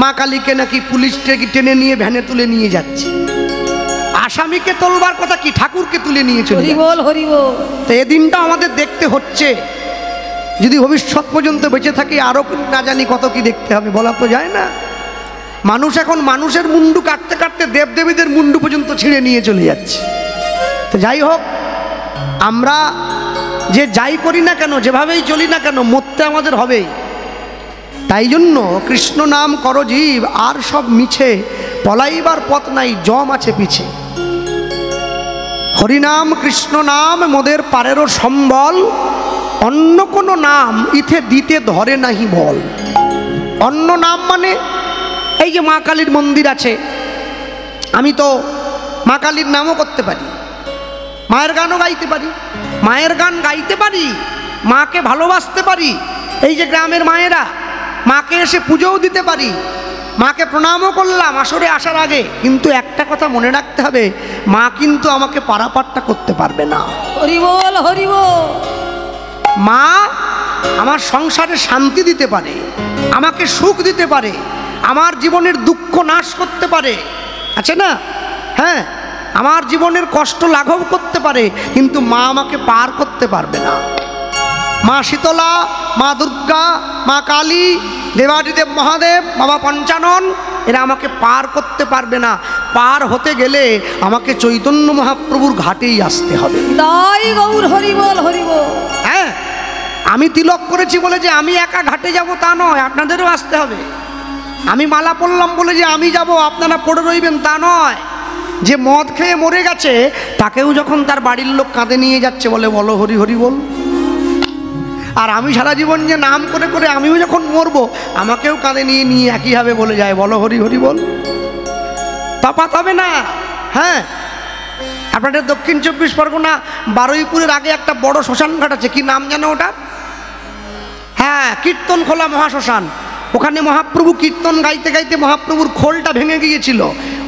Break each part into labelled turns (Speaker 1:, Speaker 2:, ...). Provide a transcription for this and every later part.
Speaker 1: মা কালীকে নাকি পুলিশ টেনে নিয়ে ভ্যানে তুলে নিয়ে যাচ্ছে। আসামিকে তোলবার কথা কি, ঠাকুরকে তুলে নিয়ে চলে।
Speaker 2: হরি বল হরি বল।
Speaker 1: তো এই দিনটা আমাদের দেখতে হচ্ছে। যদি ভবিষ্যৎ পর্যন্ত বেঁচে থাকি আরও না জানি কত কি দেখতে হবে, বলা তো যায় না। মানুষ এখন মানুষের মুন্ডু কাটতে কাটতে দেবদেবীদের মুন্ডু পর্যন্ত ছিঁড়ে নিয়ে চলে যাচ্ছে। তো যাই হোক, আমরা যে যাই করি না কেন, যেভাবেই চলি না কেন, মরতে আমাদের হবেই। তাই জন্য কৃষ্ণ নাম করো জীব, আর সব মিছে, পলাইবার পথ নাই, জম আছে পিছে। হরিনাম কৃষ্ণ নাম মোদের পারেরও সম্বল, অন্য কোনো নাম ইথে দিতে ধরে নাহি বল। অন্য নাম মানে এই যে মা কালীর মন্দির আছে, আমি তো মা কালীর নামও করতে পারি, মায়ের গানও গাইতে পারি, মায়ের গান গাইতে পারি, মাকে ভালোবাসতে পারি। এই যে গ্রামের মায়েরা, মাকে এসে পুজোও দিতে পারি, মাকে প্রণামও করলাম আসরে আসার আগে। কিন্তু একটা কথা মনে রাখতে হবে, মা কিন্তু আমাকে পারাপারটা করতে পারবে না।
Speaker 2: হরি বল হরি বল।
Speaker 1: মা আমার সংসারে শান্তি দিতে পারে, আমাকে সুখ দিতে পারে, আমার জীবনের দুঃখ নাশ করতে পারে, আছে না? হ্যাঁ, আমার জীবনের কষ্ট লাঘব করতে পারে, কিন্তু মা আমাকে পার করতে পারবে না। মা শীতলা, মা দুর্গা, মা কালী, দেবাদিদেব মহাদেব, বাবা পঞ্চানন, এরা আমাকে পার করতে পারবে না। পার হতে গেলে আমাকে চৈতন্য মহাপ্রভুর ঘাটেই আসতে হবে।
Speaker 2: তাই গৌর হরি বল হরি বল।
Speaker 1: হ্যাঁ, আমি তিলক করেছি বলে যে আমি একা ঘাটে যাব তা নয়, আপনাদেরও আসতে হবে। আমি মালা পরলাম বলে যে আমি যাব আপনারা পড়ে রইবেন তা নয়। যে মদ খেয়ে মরে গেছে তাকেও যখন তার বাড়ির লোক কাঁধে নিয়ে যাচ্ছে বলে বলো হরি হরি বল। আর আমি সারা জীবন যে নাম করে করে আমিও যখন মরবো আমাকেও কাঁধে নিয়ে নিয়ে একইভাবে বলে যায় বলো হরি হরি বল। তফাৎ হবে না। হ্যাঁ, আপনাদের দক্ষিণ 24 পরগনা বারুইপুরের আগে একটা বড় শ্মশান ঘাট আছে, কি নাম জানো ওটা? হ্যাঁ, কীর্তন খোলা মহাশ্মশান। ওখানে মহাপ্রভু কীর্তন গাইতে গাইতে মহাপ্রভুর খোলটা ভেঙে গিয়েছিল,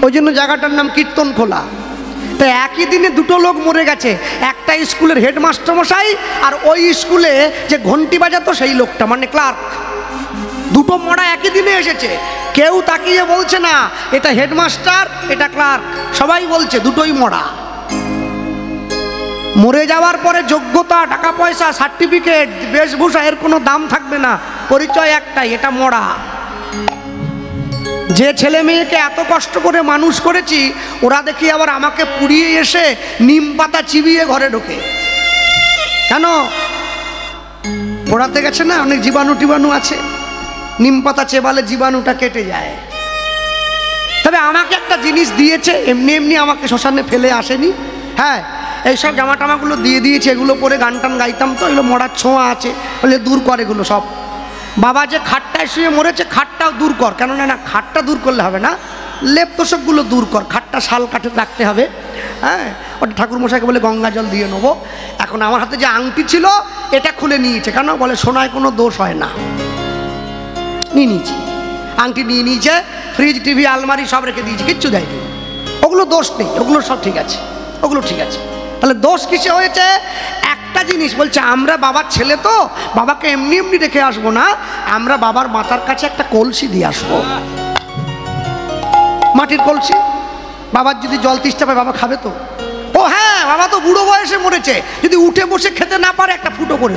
Speaker 1: ওই জন্য জায়গাটার নাম কীর্তন খোলা। তো একই দিনে দুটো লোক মরে গেছে, একটা স্কুলের হেডমাস্টার মশাই আর ওই স্কুলে যে ঘন্টি বাজাতো সেই লোকটা, মানে ক্লার্ক। দুটো মরা একই দিনে এসেছে, কেউ তাকিয়ে বলছে না এটা হেডমাস্টার এটা ক্লার্ক, সবাই বলছে দুটোই মরা। মরে যাওয়ার পরে যোগ্যতা, টাকা পয়সা, সার্টিফিকেট, বেশভূষা এর কোনো দাম থাকবে না, পরিচয় একটাই, এটা মরা। যে ছেলে মেয়েকে এত কষ্ট করে মানুষ করেছি ওরা দেখি আবার আমাকে পুড়িয়ে এসে নিম পাতা চিবিয়ে ঘরে ঢোকে। কেন? পোড়াতে গেছে না, অনেক জীবাণু টিবাণু আছে, নিম পাতা চেবালে জীবাণুটা কেটে যায়। তবে আমাকে একটা জিনিস দিয়েছে, এমনি এমনি আমাকে শ্মশানে ফেলে আসেনি। হ্যাঁ, এইসব জামা টামাগুলো দিয়ে দিয়েছে, এগুলো পরে গান টান গাইতাম তো, এগুলো মরার ছোঁয়া আছে, বলে দূর কর এগুলো সব। বাবা যে খাটটায় শুয়ে মরেছে খাটটাও দূর কর, কেননা না খাটটা দূর করলে হবে না, লেপ তোষকগুলো দূর কর, খাটটা শাল কাটে রাখতে হবে। হ্যাঁ, ওটা ঠাকুরমশাইকে বলে গঙ্গা জল দিয়ে নেবো। এখন আমার হাতে যে আংটি ছিল এটা খুলে নিয়েছে, কেন? বলে সোনায় কোনো দোষ হয় না। নিয়ে নিয়েছি, আংটি নিয়ে নিয়েছে, ফ্রিজ টিভি আলমারি সব রেখে দিয়েছি, কিচ্ছু দেয়নি। ওগুলো দোষ নেই, ওগুলো সব ঠিক আছে, ওগুলো ঠিক আছে। তাহলে দোষ কিসে হয়েছে? একটা জিনিস বলছে, আমরা বাবার ছেলে তো বাবাকে এমনি এমনি রেখে আসবো না, আমরা বাবার মাথার কাছে একটা কলসি দিয়ে আসবো, মাটির কলসি। বাবার যদি জল তেষ্টা পায় বাবা খাবে তো? ও হ্যাঁ, বাবা তো বুড়ো বয়সে মরেছে, যদি উঠে বসে খেতে না পারে একটা ফুটো করে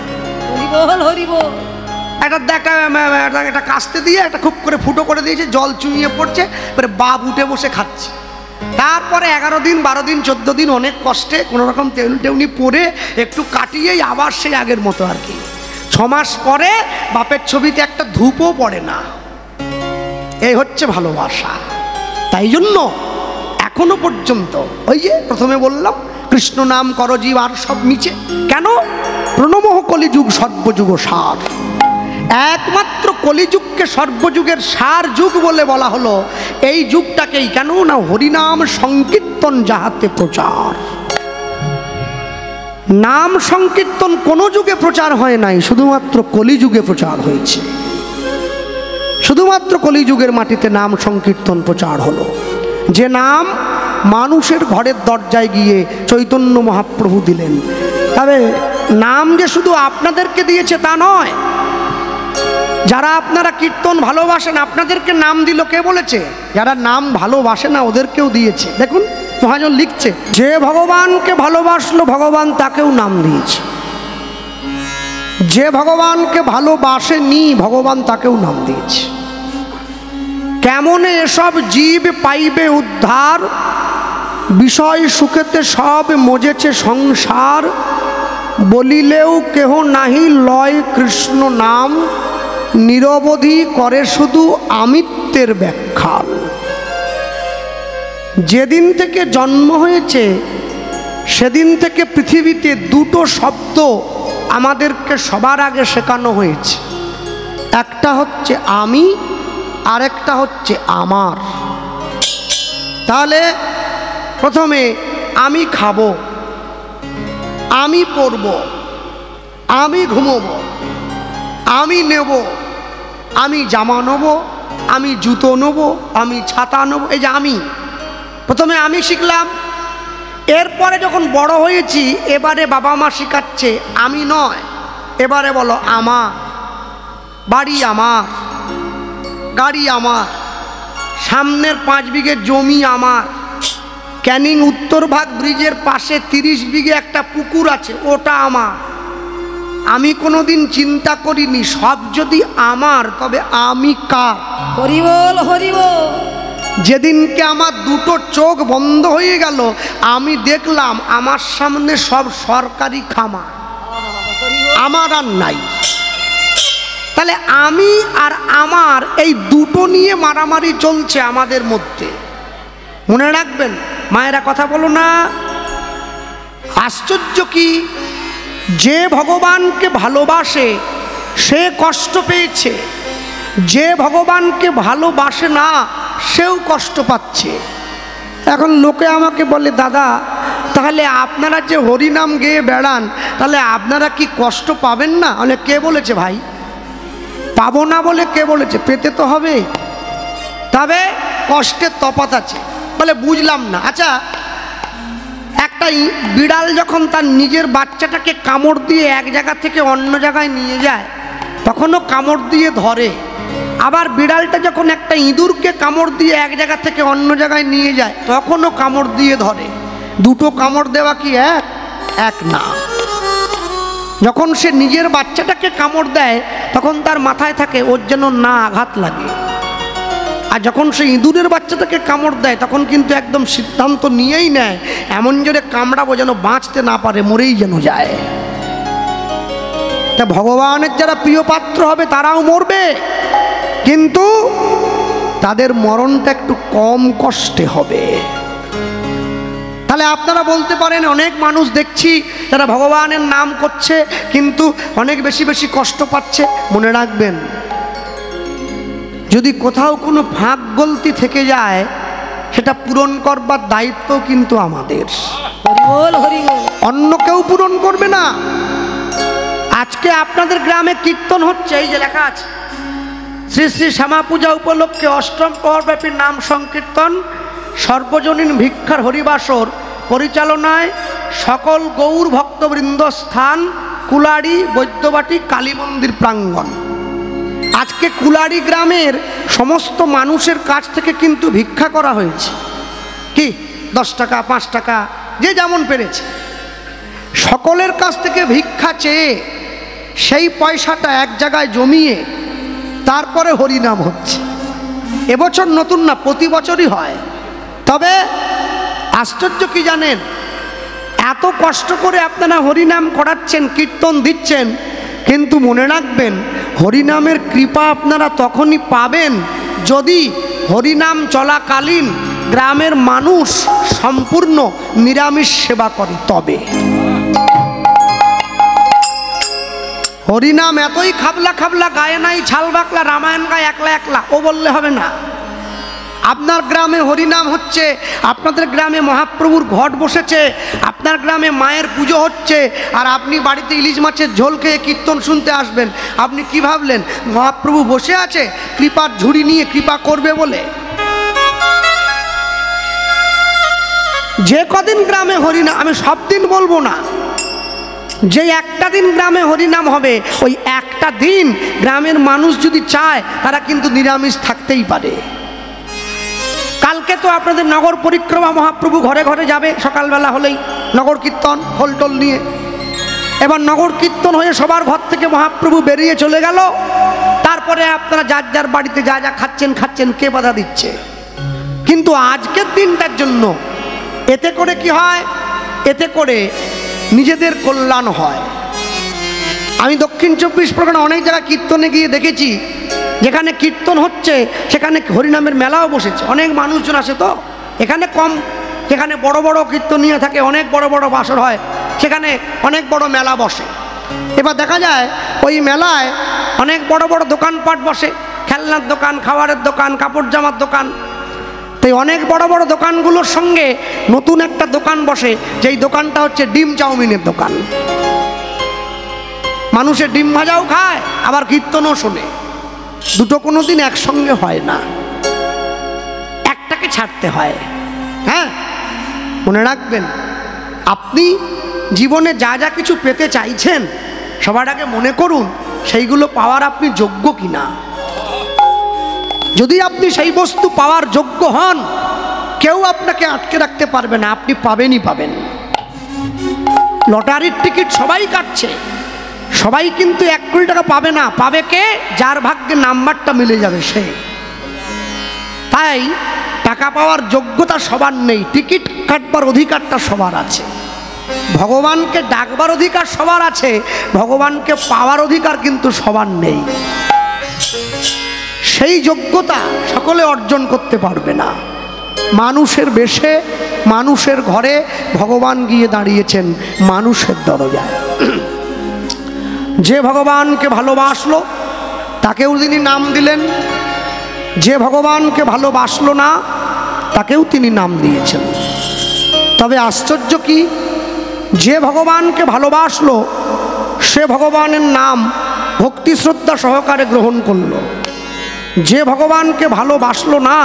Speaker 2: হরি বল হরি বল।
Speaker 1: একটা কাস্তে দিয়ে একটা খুব করে ফুটো করে দিয়েছে, জল চুইয়ে পড়ছে, এবারে বাপ উঠে বসে খাচ্ছে। তারপরে 11 দিন 12 দিন 14 দিন অনেক কষ্টে কোনো রকম টেউনি পরে একটু কাটিয়েই আবার সেই আগের মতো আর কি। 6 মাস পরে বাপের ছবিতে একটা ধূপও পড়ে না। এই হচ্ছে ভালোবাসা। তাই জন্য এখনো পর্যন্ত ওই যে প্রথমে বললাম কৃষ্ণ নাম করো জীব আর সব মিছে। কেন? প্রণমঃ কলিযুগ সর্বযুগ সার। একমাত্র কলিযুগকে সর্বযুগের সার যুগ বলে বলা হলো এই যুগটাকেই। কেন না হরিনাম সংকীর্তন যাহাতে প্রচার। নাম সংকীর্তন কোনো যুগে প্রচার হয় নাই, শুধুমাত্র কলিযুগে প্রচার হয়েছে। শুধুমাত্র কলিযুগের মাটিতে নাম সংকীর্তন প্রচার হলো, যে নাম মানুষের ঘরের দরজায় গিয়ে চৈতন্য মহাপ্রভু দিলেন। তবে নাম যে শুধু আপনাদেরকে দিয়েছে তা নয়, যারা আপনারা কীর্তন ভালোবাসেন আপনাদেরকে নাম দিল কে বলেছে? যারা নাম ভালোবাসে না ওদেরকেও দিয়েছে। দেখুন মহাজন লিখছে, যে ভগবানকে ভালোবাসলো ভগবান তাকেও নাম দিয়েছে, যে ভগবানকে ভালোবাসেনি ভগবান তাকেও নাম দিয়েছে। কেমনে এসব জীব পাইবে উদ্ধার, বিষয় সুখেতে সব মজেছে সংসার, বলিলেও কেহ নাহি লয় কৃষ্ণ নাম, নিরবধি করে শুধু আমিত্বের ব্যাখ্যা। যেদিন থেকে জন্ম হয়েছে সেদিন থেকে পৃথিবীতে দুটো শব্দ আমাদেরকে সবার আগে শেখানো হয়েছে, একটা হচ্ছে আমি, আরেকটা হচ্ছে আমার। তাহলে প্রথমে আমি খাবো, আমি পরব, আমি ঘুমোবো, আমি নেব, আমি জামা নেব, আমি জুতো নেব, আমি ছাতা নেব, এই যে আমি। প্রথমে আমি শিখলাম, এরপরে যখন বড় হয়েছি এবারে বাবা মা শেখাচ্ছে আমি নয়, এবারে বলো আমার, বাড়ি আমার, গাড়ি আমার, সামনের 5 বিঘে জমি আমার, ক্যানিং উত্তরভাগ ব্রিজের পাশে 30 বিঘে একটা পুকুর আছে ওটা আমার। আমি কোনোদিন চিন্তা করিনি সব যদি আমার তবে আমি কার?
Speaker 2: হরি বল হরি বল।
Speaker 1: যেদিনকে আমার দুটো চোখ বন্ধ হয়ে গেল আমি দেখলাম আমার সামনে সব সরকারি খামার, আমার আর নাই। তাহলে আমি আর আমার এই দুটো নিয়ে মারামারি চলছে আমাদের মধ্যে। মনে রাখবেন মায়েরা, কথা বলো না। আশ্চর্য কি, যে ভগবানকে ভালোবাসে সে কষ্ট পেয়েছে, যে ভগবানকে ভালোবাসে না সেও কষ্ট পাচ্ছে। এখন লোকে আমাকে বলে, দাদা তাহলে আপনারা যে হরিনাম গেয়ে বেড়ান তাহলে আপনারা কি কষ্ট পাবেন না? মানে কে বলেছে ভাই? পাবো না বলে কে বলেছে? পেতে তো হবে, তবে কষ্টের তফাৎ আছে। বলে বুঝলাম না। আচ্ছা, একটা বিড়াল যখন তার নিজের বাচ্চাটাকে কামড় দিয়ে এক জায়গা থেকে অন্য জায়গায় নিয়ে যায় তখনও কামড় দিয়ে ধরে, আবার বিড়ালটা যখন একটা ইঁদুরকে কামড় দিয়ে এক জায়গা থেকে অন্য জায়গায় নিয়ে যায় তখনও কামড় দিয়ে ধরে। দুটো কামড় দেওয়া কি এক না? যখন সে নিজের বাচ্চাটাকে কামড় দেয় তখন তার মাথায় থাকে ওর যেন না আঘাত লাগে, আর যখন সে ইঁদুরের বাচ্চাটাকে কামড় দেয় তখন কিন্তু একদম সিদ্ধান্ত নিয়েই নেয় এমন জোরে কামড়াবো যেন বাঁচতে না পারে, মরেই যেন যায়। তা ভগবানের যারা প্রিয় পাত্র হবে তারাও মরবে, কিন্তু তাদের মরণটা একটু কম কষ্টে হবে। তাহলে আপনারা বলতে পারেন অনেক মানুষ দেখছি যারা ভগবানের নাম করছে কিন্তু অনেক বেশি বেশি কষ্ট পাচ্ছে। মনে রাখবেন, যদি কোথাও কোনো ফাঁক গলতি থেকে যায় সেটা পূরণ করবার দায়িত্ব কিন্তু আমাদের,
Speaker 2: হরি বল হরি বল।
Speaker 1: অন্য কেউ পূরণ করবে না। আজকে আপনাদের গ্রামে কীর্তন হচ্ছে, এই যে লেখা আছে শ্রী শ্রী শ্যামা পূজা উপলক্ষে 8ম প্রহরব্যাপী নাম সংকীর্তন সর্বজনীন ভিক্ষার হরিবাসর পরিচালনায় সকল গৌর ভক্তবৃন্দ, স্থান কুলাড়ি বৈদ্যবাটি কালী মন্দির প্রাঙ্গণ। আজকে কুলাড়ি গ্রামের সমস্ত মানুষের কাছ থেকে কিন্তু ভিক্ষা করা হয়েছে। কি 10 টাকা 5 টাকা যে যেমন পেরেছে সকলের কাছ থেকে ভিক্ষা চেয়ে সেই পয়সাটা এক জায়গায় জমিয়ে তারপরে হরিনাম হচ্ছে। এবছর নতুন না, প্রতি বছরই হয়। তবে আশ্চর্য কি জানেন, এত কষ্ট করে আপনারা হরিনাম করাচ্ছেন, কীর্তন দিচ্ছেন, কিন্তু মনে রাখবেন হরিনামের কৃপা আপনারা তখনই পাবেন যদি হরিনাম চলাকালীন গ্রামের মানুষ সম্পূর্ণ নিরামিষ সেবা করে। তবে হরিনাম এতই খাবলা খাবলা গায়ে নাই, ছাল বাকলা রামায়ণ গায়ে একলা একলা, ও বললে হবে না। আপনার গ্রামে হরিনাম হচ্ছে, আপনাদের গ্রামে মহাপ্রভুর ঘট বসেছে, আপনার গ্রামে মায়ের পুজো হচ্ছে, আর আপনি বাড়িতে ইলিশ মাছের ঝোল খেয়ে কীর্তন শুনতে আসবেন। আপনি কি ভাবলেন মহাপ্রভু বসে আছে কৃপার ঝুড়ি নিয়ে কৃপা করবে বলে? যে কদিন গ্রামে হরিনাম, আমি সব দিন বলবো না, যে একটা দিন গ্রামে হরিনাম হবে, ওই একটা দিন গ্রামের মানুষ যদি চায় তারা কিন্তু নিরামিষ থাকতেই পারে। কালকে তো আপনাদের নগর পরিক্রমা মহাপ্রভু ঘরে ঘরে যাবে, সকালবেলা হলেই নগর কীর্তন হোলটোল নিয়ে। এবার নগর কীর্তন হয়ে সবার ঘর থেকে মহাপ্রভু বেরিয়ে চলে গেল, তারপরে আপনারা যার যার বাড়িতে যা যা খাচ্ছেন, কে বাধা দিচ্ছে? কিন্তু আজকের দিনটার জন্য এতে করে কি হয়? এতে করে নিজেদের কল্যাণ হয়। আমি দক্ষিণ 24 পরগনা অনেক জায়গায় কীর্তনে গিয়ে দেখেছি, যেখানে কীর্তন হচ্ছে সেখানে হরিনামের মেলাও বসেছে, অনেক মানুষজন আসে। তো এখানে কম, যেখানে বড় বড় কীর্তনীয় থাকে, অনেক বড় বড় বাসর হয়, সেখানে অনেক বড় মেলা বসে। এবার দেখা যায় ওই মেলায় অনেক বড় বড় দোকানপাট বসে, খেলনার দোকান, খাবারের দোকান, কাপড় জামার দোকান। তাই অনেক বড় বড় দোকানগুলোর সঙ্গে নতুন একটা দোকান বসে, যেই দোকানটা হচ্ছে ডিম চাউমিনের দোকান। মানুষের ডিম ভাজাও খায়, আবার কীর্তনও শোনে। দুটো কোনো দিন একসঙ্গে হয় না, একটাকে ছাড়তে হয়। হ্যাঁ, মনে রাখবেন, আপনি জীবনে যা যা কিছু পেতে চাইছেন সবার আগে মনে করুন সেইগুলো পাওয়ার আপনি যোগ্য কিনা। যদি আপনি সেই বস্তু পাওয়ার যোগ্য হন, কেউ আপনাকে আটকে রাখতে পারবে না, আপনি পাবেনই পাবেন। লটারির টিকিট সবাই কাটছে, সবাই কিন্তু 1 কোটি টাকা পাবে না। পাবে কে? যার ভাগ্যে নাম্বারটা মিলে যাবে সে। তাই টাকা পাওয়ার যোগ্যতা সবার নেই, টিকিট কাটবার অধিকারটা সবার আছে। ভগবানকে ডাকবার অধিকার সবার আছে, ভগবানকে পাওয়ার অধিকার কিন্তু সবার নেই। সেই যোগ্যতা সকলে অর্জন করতে পারবে না। মানুষের বেশে, মানুষের ঘরে ভগবান গিয়ে দাঁড়িয়েছেন মানুষের দরজায়। যে ভগবানকে ভালোবাসলো তাকেও তিনি নাম দিলেন, যে ভগবানকে ভালোবাসলো না তাকেও তিনি নাম দিয়েছেন। তবে আশ্চর্য কি, যে ভগবানকে ভালোবাসলো সে ভগবানের নাম ভক্তি শ্রদ্ধা সহকারে গ্রহণ করলো। যে ভগবানকে ভালোবাসলো না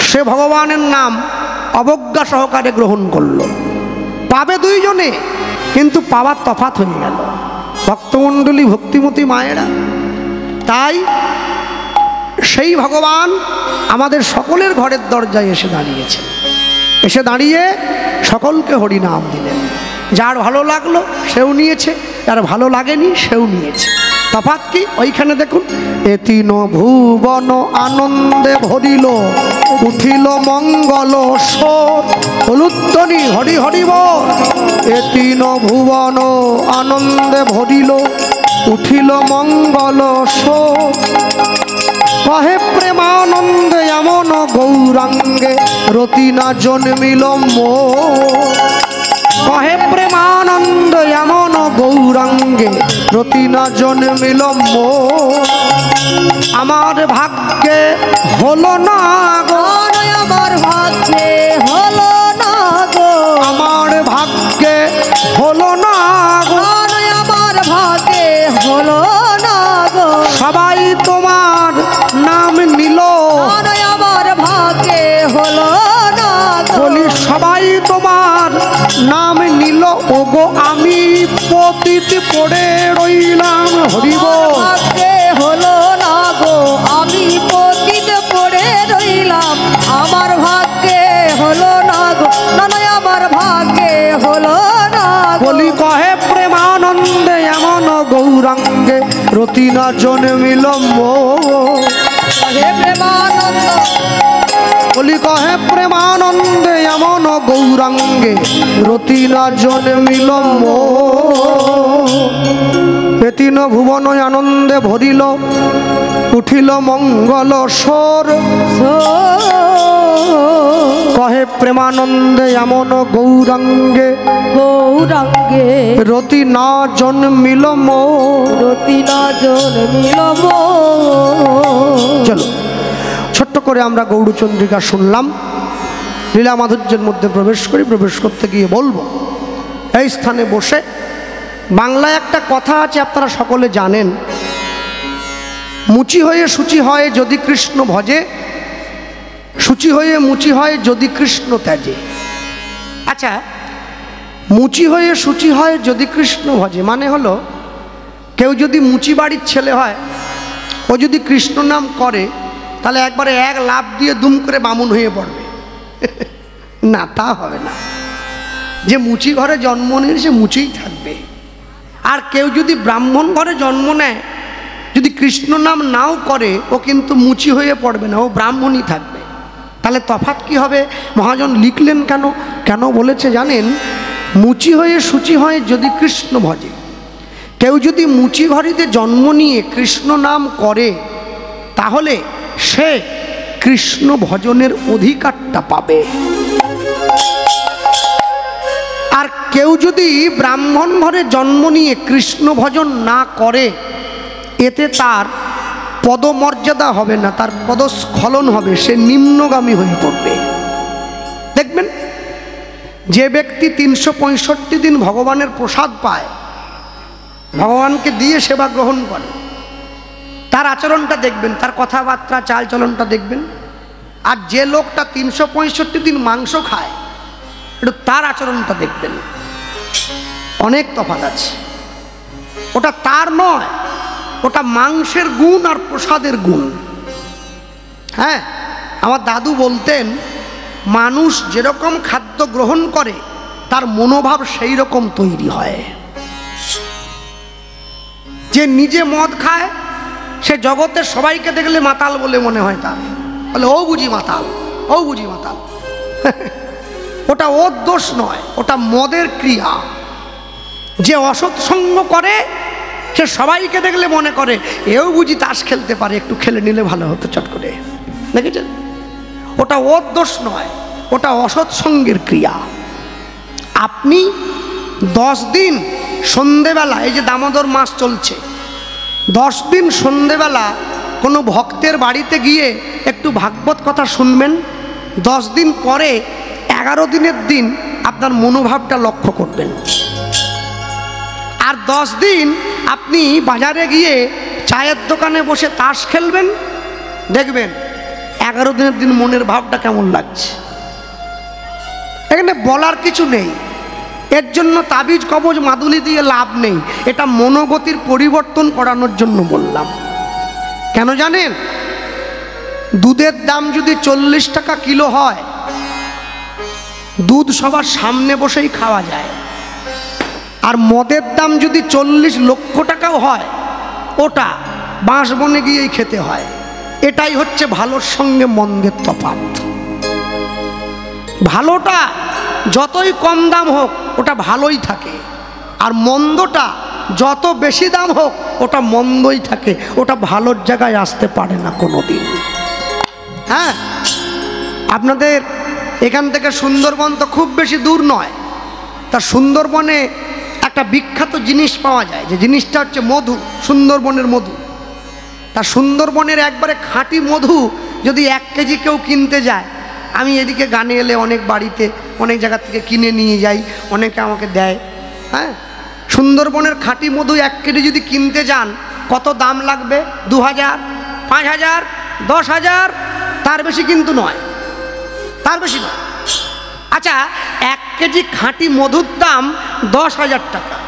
Speaker 1: সে ভগবানের নাম অবজ্ঞা সহকারে গ্রহণ করলো। পাবে দুইজনে, কিন্তু পাওয়ার তফাৎ হয়ে গেল। ভক্তমণ্ডলী, ভক্তিমতী মায়েরা, তাই সেই ভগবান আমাদের সকলের ঘরের দরজায় এসে দাঁড়িয়েছেন। এসে দাঁড়িয়ে সকলকে হরিনাম দিলেন। যার ভালো লাগলো সেও নিয়েছে, যার ভালো লাগেনি সেও নিয়েছে। তফাৎ কি? ওইখানে দেখুন, এ তিন ভুবন আনন্দে ভরিল, উঠিল মঙ্গল সোর। হলুত্তনি হরি হরি বল। এ তিন ভুবন আনন্দে ভরিল, উঠিল মঙ্গল সোর। কহে প্রেমানন্দে এমন গৌরাঙ্গে রতি না জন্মিল মোর। কহে প্রেমানন্দ এমন গৌরাঙ্গে রতি না জন্মিল মোর। আমার ভাগ্যে হলো না গো,
Speaker 2: আমার ভাগ্যে হলো না গো,
Speaker 1: আমার ভাগ্যে হলো না গো,
Speaker 2: আমার ভাগ্যে হলো না গো।
Speaker 1: সবাই তোমার নাম নিল,
Speaker 2: আমার ভাগ্যে হলো না গো।
Speaker 1: বলি সবাই তোমার নাম নিল, ওগো আমি পতিত পড়ে রইলাম। হরিব
Speaker 2: ভাগ্যে হলো না গো, আমি পতিত পড়ে রইলাম। আমার ভাগ্যে হলো না গো, না আমার ভাগ্যে হলো না গো।
Speaker 1: বলি কহে প্রেমানন্দে এমন গৌরাঙ্গে রতি না জন্মিল মোর।
Speaker 2: হে প্রেমানন্দ,
Speaker 1: বলি কহে প্রেমানন্দে এমন গৌরাঙ্গে রতি না জন্মিল মোর। এ তিন ভুবন আনন্দে ভরিল, উঠিল মঙ্গল সোর। কহে প্রেমানন্দে এমন গৌরাঙ্গে
Speaker 2: গৌরাঙ্গে
Speaker 1: রতি না জন্মিল মোর।
Speaker 2: রতি না জন্মিল মোর।
Speaker 1: চলো ছোট্ট করে আমরা গৌরচন্দ্রিকা শুনলাম, লীলা মাধুর্যের মধ্যে প্রবেশ করি। প্রবেশ করতে গিয়ে বলবো, এই স্থানে বসে বাংলায় একটা কথা আছে, আপনারা সকলে জানেন, মুচি হয়ে সূচি হয় যদি কৃষ্ণ ভজে, সূচি হয়ে মুচি হয় যদি কৃষ্ণ ত্যাজে। আচ্ছা, মুচি হয়ে শুচি হয় যদি কৃষ্ণ ভজে, মানে হলো কেউ যদি মুচি বাড়ির ছেলে হয়, ও যদি কৃষ্ণ নাম করে তাহলে একবারে এক লাফ দিয়ে দুম করে বামুন হয়ে পড়বে। না, তা হবে না। যে মুচি ঘরে জন্ম নিয়ে সে মুচিই থাকবে। আর কেউ যদি ব্রাহ্মণ ঘরে জন্ম নেয়, যদি কৃষ্ণ নাম নাও করে, ও কিন্তু মুচি হয়ে পড়বে না, ও ব্রাহ্মণই থাকবে। তাহলে তফাৎ কি হবে? মহাজন লিখলেন কেন? কেন বলেছে জানেন? মুচি হয়ে শুচি হয় যদি কৃষ্ণ ভজে। কেউ যদি মুচি ঘরেতে জন্ম নিয়ে কৃষ্ণ নাম করে তাহলে সে কৃষ্ণ ভজনের অধিকারটা পাবে। আর কেউ যদি ব্রাহ্মণ ঘরে জন্ম নিয়ে কৃষ্ণ ভজন না করে, এতে তার পদমর্যাদা হবে না, তার পদস্খলন হবে, সে নিম্নগামী হয়ে পড়বে। দেখবেন যে ব্যক্তি 365 দিন ভগবানের প্রসাদ পায়, ভগবানকে দিয়ে সেবা গ্রহণ করে, তার আচরণটা দেখবেন, তার কথাবার্তা চালচলনটা দেখবেন। আর যে লোকটা 365 দিন মাংস খায়, একটু তার আচরণটা দেখবেন, অনেক তফাৎ আছে। ওটা তার নয়, ওটা মাংসের গুণ আর প্রসাদের গুণ। হ্যাঁ, আমার দাদু বলতেন, মানুষ যেরকম খাদ্য গ্রহণ করে তার মনোভাব সেই রকম তৈরি হয়। যে নিজে মদ খায় সে জগতের সবাইকে দেখলে মাতাল বলে মনে হয় তার, বলে ও বুঝি মাতাল, ও বুঝি মাতাল। ওটা ওর দোষ নয়, ওটা মদের ক্রিয়া। যে অসৎসঙ্গ করে সে সবাইকে দেখলে মনে করে এও বুঝি তাস খেলতে পারে, একটু খেলে নিলে ভালো হতো চট করে। দেখেছেন? ওটা ওর দোষ নয়, ওটা অসৎসঙ্গের ক্রিয়া। আপনি 10 দিন সন্ধেবেলা, এই যে দামোদর মাস চলছে, 10 দিন সন্ধেবেলা কোনো ভক্তের বাড়িতে গিয়ে একটু ভাগবত কথা শুনবেন। 10 দিন পরে 11 দিনের দিন আপনার মনোভাবটা লক্ষ্য করবেন। আর 10 দিন আপনি বাজারে গিয়ে চায়ের দোকানে বসে তাস খেলবেন, দেখবেন 11 দিনের দিন মনের ভাবটা কেমন লাগছে। এখানে বলার কিছু নেই, এর জন্য তাবিজ কবজ মাদুলি দিয়ে লাভ নেই, এটা মনোগতির পরিবর্তন করানোর জন্য বললাম। কেন জানেন? দুধের দাম যদি 40 টাকা কিলো হয়, দুধ সবার সামনে বসেই খাওয়া যায়। আর মদের দাম যদি 40 লক্ষ টাকাও হয়, ওটা বাঁশবনে গিয়েই খেতে হয়। এটাই হচ্ছে ভালোর সঙ্গে মন্দের তফাৎ। ভালোটা যতই কম দাম হোক ওটা ভালোই থাকে, আর মন্দটা যত বেশি দাম হোক ওটা মন্দই থাকে, ওটা ভালোর জায়গায় আসতে পারে না কোনো দিন। হ্যাঁ, আপনাদের এখান থেকে সুন্দরবন তো খুব বেশি দূর নয়। তা সুন্দরবনে একটা বিখ্যাত জিনিস পাওয়া যায়, যে জিনিসটা হচ্ছে মধু, সুন্দরবনের মধু। তা সুন্দরবনের একবারে খাঁটি মধু যদি 1 কেজি কেউ কিনতে যায়, আমি এদিকে গানে এলে অনেক বাড়িতে অনেক জায়গা থেকে কিনে নিয়ে যাই, অনেকে আমাকে দেয়। হ্যাঁ, সুন্দরবনের খাঁটি মধু 1 কেজি যদি কিনতে যান, কত দাম লাগবে? 2000, 5000, 10,000, তার বেশি কিন্তু নয়, তার বেশি নয়। আচ্ছা, 1 কেজি খাঁটি মধুর দাম 10,000 টাকা।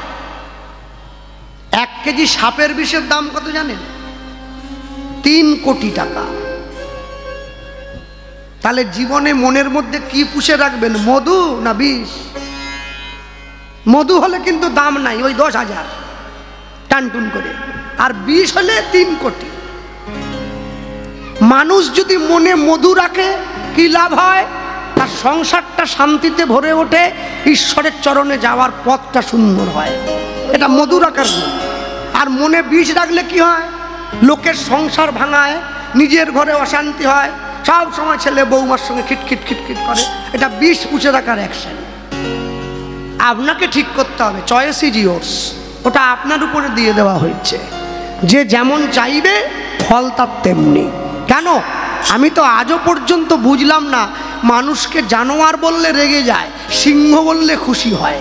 Speaker 1: 1 কেজি সাপের বিষের দাম কত জানেন? 3 কোটি টাকা। তাহলে জীবনে মনের মধ্যে কি পুষে রাখবেন, মধু না বিষ? মধু হলে কিন্তু দাম নাই, ওই 10,000 টানটুন করে, আর বিষ হলে 3 কোটি। মানুষ যদি মনে মধু রাখে কি লাভ হয়? তার সংসারটা শান্তিতে ভরে ওঠে, ঈশ্বরের চরণে যাওয়ার পথটা সুন্দর হয়। এটা মধু রাখার গুণ। আর মনে বিষ রাখলে কি হয়? লোকের সংসার ভাঙায়, নিজের ঘরে অশান্তি হয়, সব সময় ছেলে বৌমার সঙ্গে খিটখিট খিটখিট করে। এটা বিষ পুষে রাখার অ্যাকশন। আপনাকে ঠিক করতে হবে, চয়েস ইজ ইয়োর্স, ওটা আপনার উপরে দিয়ে দেওয়া হয়েছে। যে যেমন চাইবে ফল তার তেমনি। কেন? আমি তো আজও পর্যন্ত বুঝলাম না, মানুষকে জানোয়ার বললে রেগে যায়, সিংহ বললে খুশি হয়।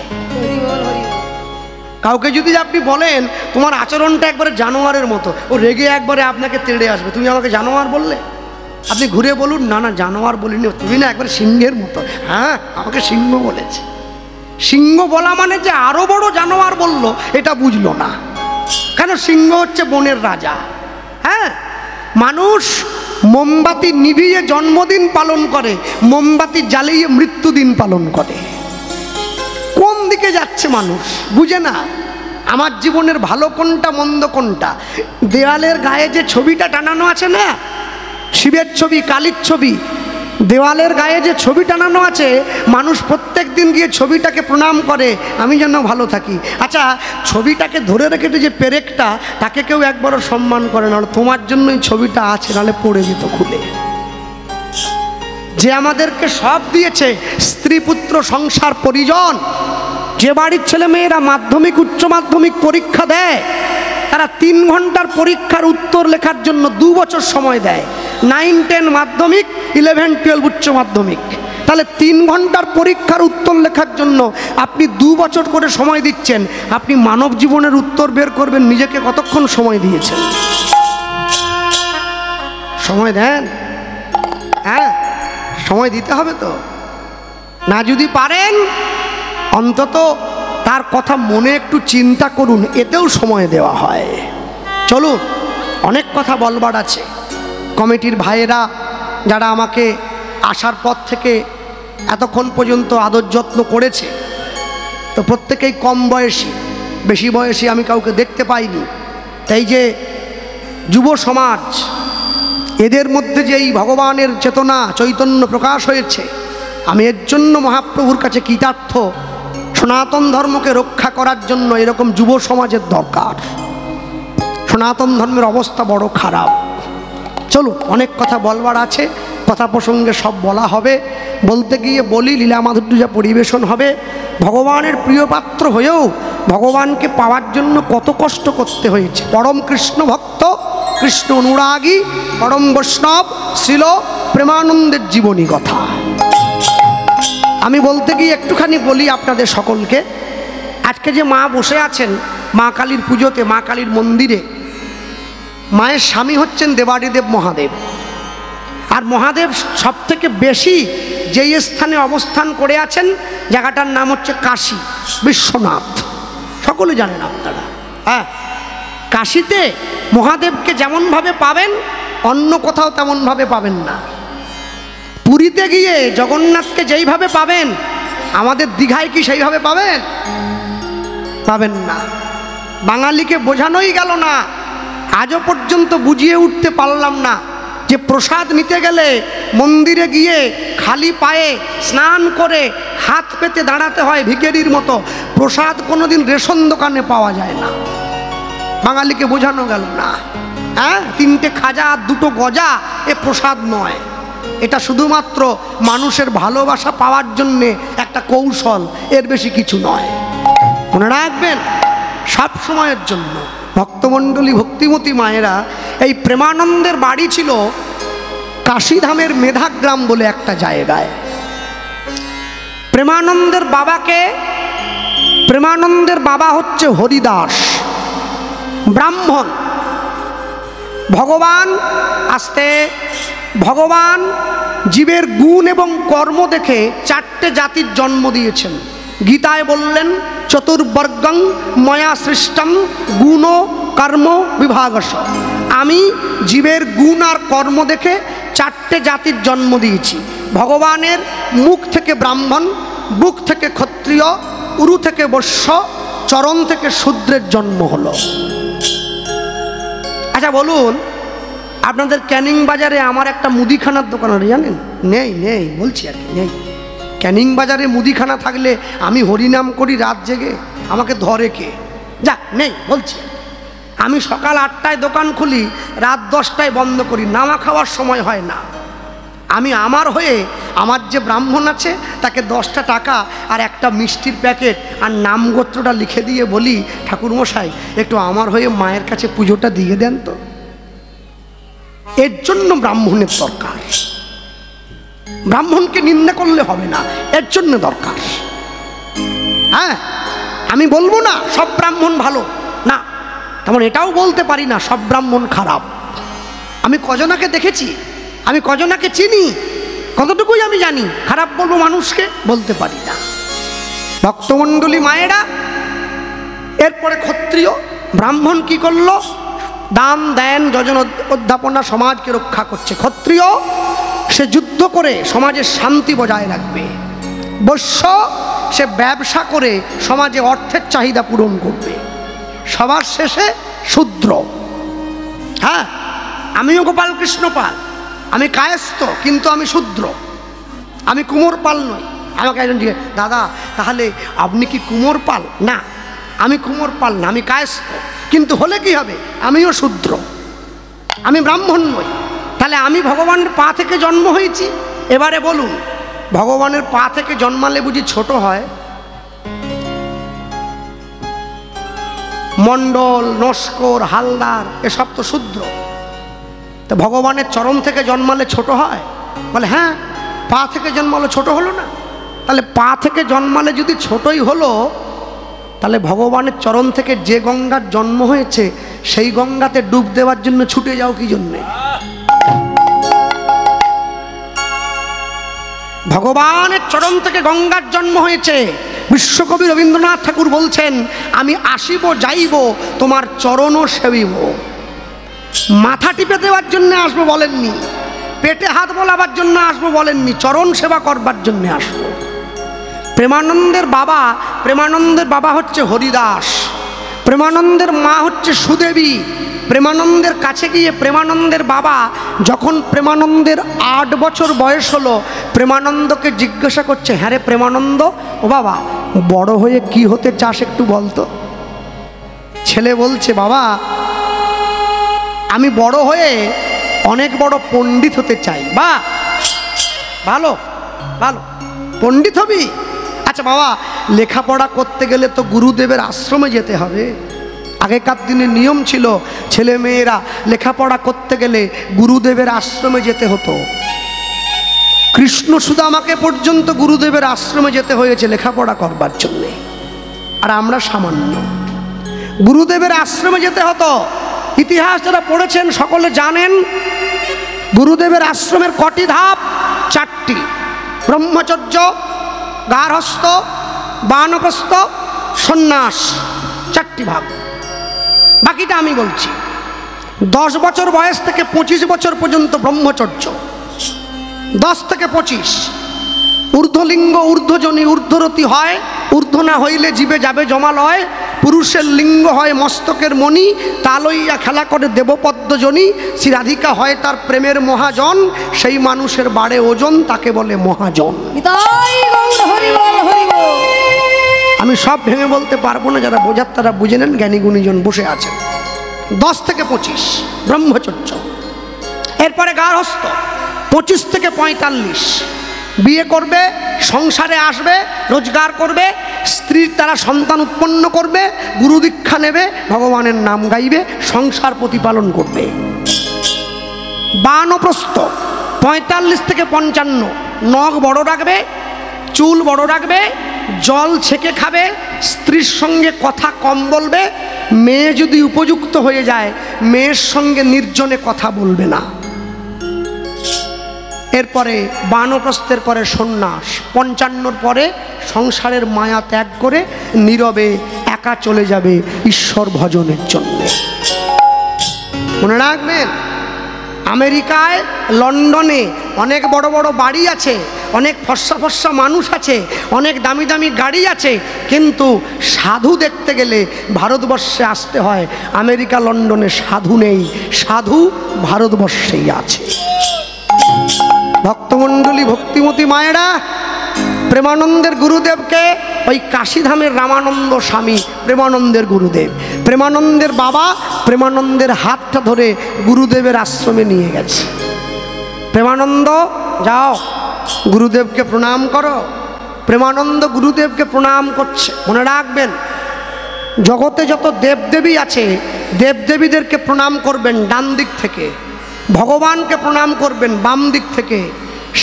Speaker 1: কাউকে যদি আপনি বলেন তোমার আচরণটা একবারে জানোয়ারের মতো, ও রেগে একবারে আপনাকে তেড়ে আসবে। তুমি আমাকে জানোয়ার বললে, আপনি ঘুরে বলুন না না জানোয়ার বলিনি, তুমি না একবারে সিংহের মতো। হ্যাঁ, আমাকে সিংহ বলেছে। সিংহ বলা মানে যে আরো বড় জানোয়ার বলল, এটা বুঝলো না। কেন? সিংহ হচ্ছে বনের রাজা। হ্যাঁ, মানুষ মোমবাতি নিভিয়ে জন্মদিন পালন করে, মোমবাতি জ্বালিয়ে মৃত্যুদিন পালন করে। কোন দিকে যাচ্ছে মানুষ বুঝে না। আমার জীবনের ভালো কোনটা মন্দ কোনটা। দেওয়ালের গায়ে যে ছবিটা টানানো আছে না, শিবের ছবি, কালীর ছবি, দেওয়ালের গায়ে যে ছবি টানানো আছে, মানুষ প্রত্যেক দিন গিয়ে ছবিটাকে প্রণাম করে, আমি যেন ভালো থাকি। আচ্ছা, ছবিটাকে ধরে রেখেছে যে পেরেকটা, তাকে কেউ একবারও সম্মান করে না। তোমার জন্যই ছবিটা আছে, নাহলে পড়ে যেত খুলে। যে আমাদেরকে সব দিয়েছে, স্ত্রী পুত্র সংসার পরিজন, যে বাড়ির ছেলে মেয়েরা মাধ্যমিক উচ্চ মাধ্যমিক পরীক্ষা দেয়, তারা 3 ঘন্টার পরীক্ষার উত্তর লেখার জন্য 2 বছর সময় দেয়। 9, 10 মাধ্যমিক, 11, 12 উচ্চ মাধ্যমিক। তাহলে 3 ঘন্টার পরীক্ষার উত্তর লেখার জন্য আপনি 2 বছর করে সময় দিচ্ছেন। আপনি মানব জীবনের উত্তর বের করবেন, নিজেকে কতক্ষণ সময় দিয়েছেন? সময় দেন? হ্যাঁ, সময় দিতে হবে তো। না যদি পারেন, অন্তত তার কথা মনে একটু চিন্তা করুন, এতেও সময় দেওয়া হয়। চলুন, অনেক কথা বলবার আছে। কমিটির ভাইয়েরা যারা আমাকে আসার পর থেকে এতক্ষণ পর্যন্ত আদর যত্ন করেছে, তো প্রত্যেকেই কম বয়সী, বেশি বয়সী আমি কাউকে দেখতে পাইনি। তাই যে যুব সমাজ, এদের মধ্যে যে এই ভগবানের চেতনা চৈতন্য প্রকাশ হয়েছে, আমি এর জন্য মহাপ্রভুর কাছে কৃতার্থ। সনাতন ধর্মকে রক্ষা করার জন্য এরকম যুব সমাজের দরকার। সনাতন ধর্মের অবস্থা বড় খারাপ। চলুন, অনেক কথা বলবার আছে, কথা প্রসঙ্গে সব বলা হবে। বলতে গিয়ে বলি, লীলা মাধুর্য পরিবেশন হবে। ভগবানের প্রিয় পাত্র হয়েও ভগবানকে পাওয়ার জন্য কত কষ্ট করতে হয়েছে। পরম কৃষ্ণ ভক্ত, কৃষ্ণ অনুরাগী, পরম বৈষ্ণব শ্রীল প্রেমানন্দের জীবনী কথা আমি বলতে গিয়ে একটুখানি বলি আপনাদের সকলকে। আজকে যে মা বসে আছেন মা কালীর পুজোতে, মা কালীর মন্দিরে, মায়ের স্বামী হচ্ছেন দেবাদিদেব মহাদেব। আর মহাদেব সব থেকে বেশি যেই স্থানে অবস্থান করে আছেন, জায়গাটার নাম হচ্ছে কাশী বিশ্বনাথ। সকলে জানেন আপনারা। হ্যাঁ, কাশীতে মহাদেবকে যেমনভাবে পাবেন, অন্য কোথাও তেমনভাবে পাবেন না। পুরীতে গিয়ে জগন্নাথকে যেইভাবে পাবেন, আমাদের দীঘায় কি সেইভাবে পাবেন? পাবেন না। বাঙালিকে বোঝানোই গেল না, আজও পর্যন্ত বুঝিয়ে উঠতে পারলাম না যে প্রসাদ নিতে গেলে মন্দিরে গিয়ে খালি পায়ে স্নান করে হাত পেতে দাঁড়াতে হয় ভিখারির মতো। প্রসাদ কোনোদিন রেশন দোকানে পাওয়া যায় না। বাঙালিকে বোঝানো গেল না। হ্যাঁ, 3টে খাজা আর 2টো গজা এ প্রসাদ নয়। এটা শুধুমাত্র মানুষের ভালোবাসা পাওয়ার জন্যে একটা কৌশল, এর বেশি কিছু নয়। মনে রাখবেন, সব সময়ের জন্য ভক্তমণ্ডলী, ভক্তিমতী মায়েরা, এই প্রেমানন্দের বাড়ি ছিল কাশীধামের মেধাগ্রাম বলে একটা জায়গায়। প্রেমানন্দের বাবা হচ্ছে হরিদাস, ব্রাহ্মণ। ভগবান জীবের গুণ এবং কর্ম দেখে 4টে জাতির জন্ম দিয়েছেন। গীতায় বললেন, চতুর্বর্গং ময়া সৃষ্টম গুণ কর্ম বিভাগস। আমি জীবের গুণ আর কর্ম দেখে 4টে জাতির জন্ম দিয়েছি। ভগবানের মুখ থেকে ব্রাহ্মণ, বুক থেকে ক্ষত্রিয়, উরু থেকে বৈশ্য, চরণ থেকে শূদ্রের জন্ম হলো। আচ্ছা বলুন, আপনাদের ক্যানিং বাজারে আমার একটা মুদিখানার দোকান আছে, জানেন? নেই বলছি আর কি, নেই। ক্যানিং বাজারে মুদিখানা থাকলে আমি হরিনাম করি রাত জেগে, আমাকে ধরে কে? যাক, নেই বলছি। আমি সকাল 8টায় দোকান খুলি, রাত 10টায় বন্ধ করি, নামা খাওয়ার সময় হয় না। আমি আমার হয়ে আমার যে ব্রাহ্মণ আছে তাকে 10টা টাকা আর একটা মিষ্টির প্যাকেট আর নামগোত্রটা লিখে দিয়ে বলি, ঠাকুরমশাই একটু আমার হয়ে মায়ের কাছে পুজোটা দিয়ে দেন তো। এর জন্য ব্রাহ্মণের দরকার। ব্রাহ্মণকে নিন্দা করলে হবে না, এর জন্য দরকার। হ্যাঁ, আমি বলবো না সব ব্রাহ্মণ ভালো না, তেমন এটাও বলতে পারি না সব ব্রাহ্মণ খারাপ। আমি কজনাকে দেখেছি, আমি কজনাকে চিনি, কতটুকুই আমি জানি। খারাপ বলবো মানুষকে, বলতে পারি না। ভক্তমণ্ডলী মায়েরা, এরপরে ক্ষত্রিয় ব্রাহ্মণ কি করলো? দান দেন যজন অধ্যাপনা সমাজকে রক্ষা করছে। ক্ষত্রিয় সে যুদ্ধ করে সমাজের শান্তি বজায় রাখবে। বৈশ্য সে ব্যবসা করে সমাজে অর্থের চাহিদা পূরণ করবে। সবার শেষে শূদ্র। হ্যাঁ, আমিও গোপাল কৃষ্ণ পাল, আমি কায়স্থ, কিন্তু আমি শূদ্র, আমি কুমোর পাল নই। আমাকে একজন জিজ্ঞেস, দাদা তাহলে আপনি কি কুমোর পাল? না, আমি কুমোর পাল না, আমি কায়স্থ, কিন্তু হলে কি হবে? আমিও শূদ্র, আমি ব্রাহ্মণ নই। তাহলে আমি ভগবানের পা থেকে জন্ম হয়েছি। এবারে বলুন, ভগবানের পা থেকে জন্মালে বুঝি ছোট হয়? মণ্ডল, নস্কর, হালদার এসব তো শূদ্র। তো ভগবানের চরণ থেকে জন্মালে ছোট হয়? বলে হ্যাঁ, পা থেকে জন্মালে ছোট হলো না? তাহলে পা থেকে জন্মালে যদি ছোটই হলো, তাহলে ভগবানের চরণ থেকে যে গঙ্গার জন্ম হয়েছে সেই গঙ্গাতে ডুব দেওয়ার জন্য ছুটে যাও কি জন্যে? ভগবানের চরণ থেকে গঙ্গার জন্ম হয়েছে। বিশ্বকবি রবীন্দ্রনাথ ঠাকুর বলছেন, আমি আসিব যাইব তোমার চরণও সেবিব। মাথা টিপে দেওয়ার জন্য আসবো বলেননি, পেটে হাত বোলাবার জন্য আসবো বলেননি, চরণ সেবা করবার জন্য আসবো। প্রেমানন্দের বাবা হচ্ছে হরিদাস, প্রেমানন্দের মা হচ্ছে সুদেবী। প্রেমানন্দের কাছে গিয়ে প্রেমানন্দের বাবা যখন প্রেমানন্দের 8 বছর বয়স হলো, প্রেমানন্দকে জিজ্ঞাসা করছে, হ্যাঁ রে প্রেমানন্দ, ও বাবা বড় হয়ে কি হতে চাস একটু বলতো? ছেলে বলছে, বাবা আমি বড় হয়ে অনেক বড় পণ্ডিত হতে চাই। বা ভালো ভালো, পণ্ডিত হবি? আচ্ছা বাবা, লেখাপড়া করতে গেলে তো গুরুদেবের আশ্রমে যেতে হবে। আগেকার দিনে নিয়ম ছিল, ছেলে মেয়েরা লেখাপড়া করতে গেলে গুরুদেবের আশ্রমে যেতে হতো। কৃষ্ণ সুদামাকে পর্যন্ত গুরুদেবের আশ্রমে যেতে হয়েছে লেখাপড়া করবার জন্যে। আর আমরা সামান্য, গুরুদেবের আশ্রমে যেতে হতো। ইতিহাস যারা পড়েছেন সকলে জানেন, গুরুদেবের আশ্রমের কটি ধাপ? 4টি। ব্রহ্মচর্য, গার্হস্থ, বানপ্রস্থ, সন্ন্যাস, 4টি ভাগ। বাকিটা আমি বলছি। 10 বছর বয়স থেকে 25 বছর পর্যন্ত ব্রহ্মচর্য, 10 থেকে 25। ঊর্ধ্বলিঙ্গ ঊর্ধ্বজনী ঊর্ধ্বরতি হয়, ঊর্ধ্ব না হইলে জীবে যাবে জমালয়। পুরুষের লিঙ্গ হয় মস্তকের মণি, তা লইয়া খেলা করে দেবপদ্মজনী। শ্রী রাধিকা হয় তার প্রেমের মহাজন, সেই মানুষের বাড়ে ওজন, তাকে বলে মহাজন। আমি সব ভেঙে বলতে পারবো না, যারা বোঝার তারা বুঝে নেন, জ্ঞানী গুণীজন বসে আছেন। 10 থেকে 25 ব্রহ্মচর্য। এরপরে গার্হস্থ, 25 থেকে 45। বিয়ে করবে, সংসারে আসবে, রোজগার করবে, স্ত্রীর তারা সন্তান উৎপন্ন করবে, গুরু দীক্ষা নেবে, ভগবানের নাম গাইবে, সংসার প্রতিপালন করবে। বানপ্রস্থ, 45 থেকে 55। নখ বড় রাখবে, চুল বড় রাখবে, জল ছেঁকে খাবে, স্ত্রীর সঙ্গে কথা কম বলবে, মেয়ে যদি উপযুক্ত হয়ে যায় মেয়ের সঙ্গে নির্জনে কথা বলবে না। এরপরে বানপ্রস্থের পরে সন্ন্যাস, 55 পরে সংসারের মায়া ত্যাগ করে নীরবে একা চলে যাবে ঈশ্বর ভজনের জন্য। মনে রাখবেন, আমেরিকায়, লন্ডনে অনেক বড় বড় বাড়ি আছে, অনেক ফর্সা ফর্সা মানুষ আছে, অনেক দামি দামি গাড়ি আছে, কিন্তু সাধু দেখতে গেলে ভারতবর্ষে আসতে হয়। আমেরিকা লন্ডনে সাধু নেই, সাধু ভারতবর্ষেই আছে। ভক্তমণ্ডলী, ভক্তিমতী মায়েরা, প্রেমানন্দের গুরুদেবকে ওই কাশীধামের রামানন্দ স্বামী প্রেমানন্দের গুরুদেব, প্রেমানন্দের বাবা প্রেমানন্দের হাতটা ধরে গুরুদেবের আশ্রমে নিয়ে গেছে। প্রেমানন্দ যাও, গুরুদেবকে প্রণাম করো। প্রেমানন্দ গুরুদেবকে প্রণাম করছে। মনে রাখবেন, জগতে যত দেবদেবী আছে, দেবদেবীদেরকে প্রণাম করবেন ডান দিক থেকে, ভগবানকে প্রণাম করবেন বাম দিক থেকে,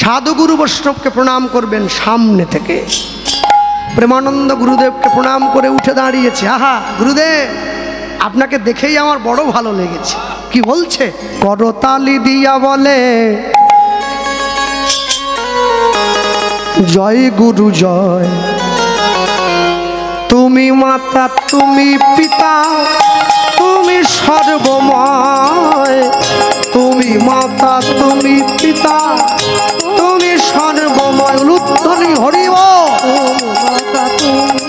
Speaker 1: সাধুগুরু বৈষ্ণবকে প্রণাম করবেন সামনে থেকে। প্রেমানন্দ গুরুদেবকে প্রণাম করে উঠে দাঁড়িয়েছে। আহা গুরুদেব, আপনাকে দেখেই আমার বড় ভালো লেগেছে। কি বলছে? করতালি দিয়া বলে জয় গুরু জয়। তুমি মাতা তুমি পিতা তুমি সর্বময়, তুমি মাতা তুমি পিতা তুমি সর্বময়। উলুধ্বনি হরিব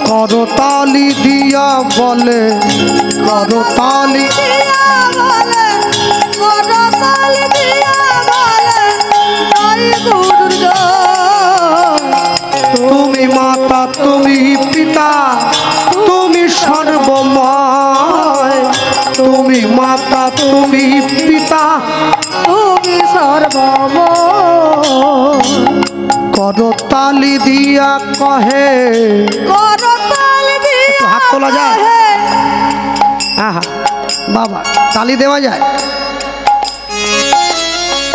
Speaker 1: করতালি দিয়া বলে, করতালি তুমি মাতা তুমি পিতা তুমি সর্বময়, তুমি মাতা তুমি পিতা
Speaker 2: তুমি সর্বময়।
Speaker 1: করতালি দিয়া কহে,
Speaker 2: করতালি দিয়া
Speaker 1: হাত তোলা যায়? হ্যাঁ হ্যাঁ বাবা, তালি দেওয়া যায়?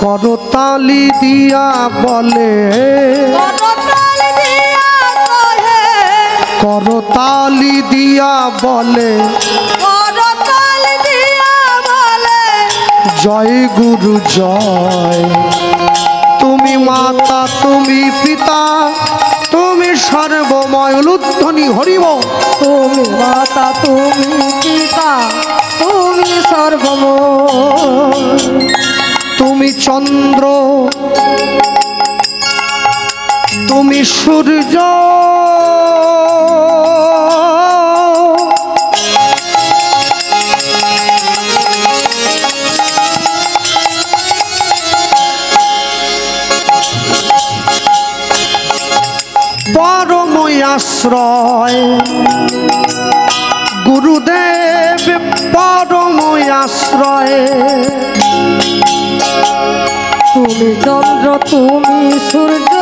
Speaker 1: করতালি দিয়া বলে,
Speaker 2: করতালি দিয়া কহে,
Speaker 1: করতালি দিয়া বলে,
Speaker 2: করতালি দিয়া বলে
Speaker 1: জয় গুরু জয়। তুমি মাতা তুমি পিতা তুমি সর্বময়। উলুধ্বনি হরিব
Speaker 2: তুমি মাতা তুমি পিতা তুমি সর্বময়।
Speaker 1: তুমি চন্দ্র তুমি সূর্য, পরম আশ্রয় গুরুদেব পরম আশ্রয়।
Speaker 2: তুমি চন্দ্র তুমি সূর্য,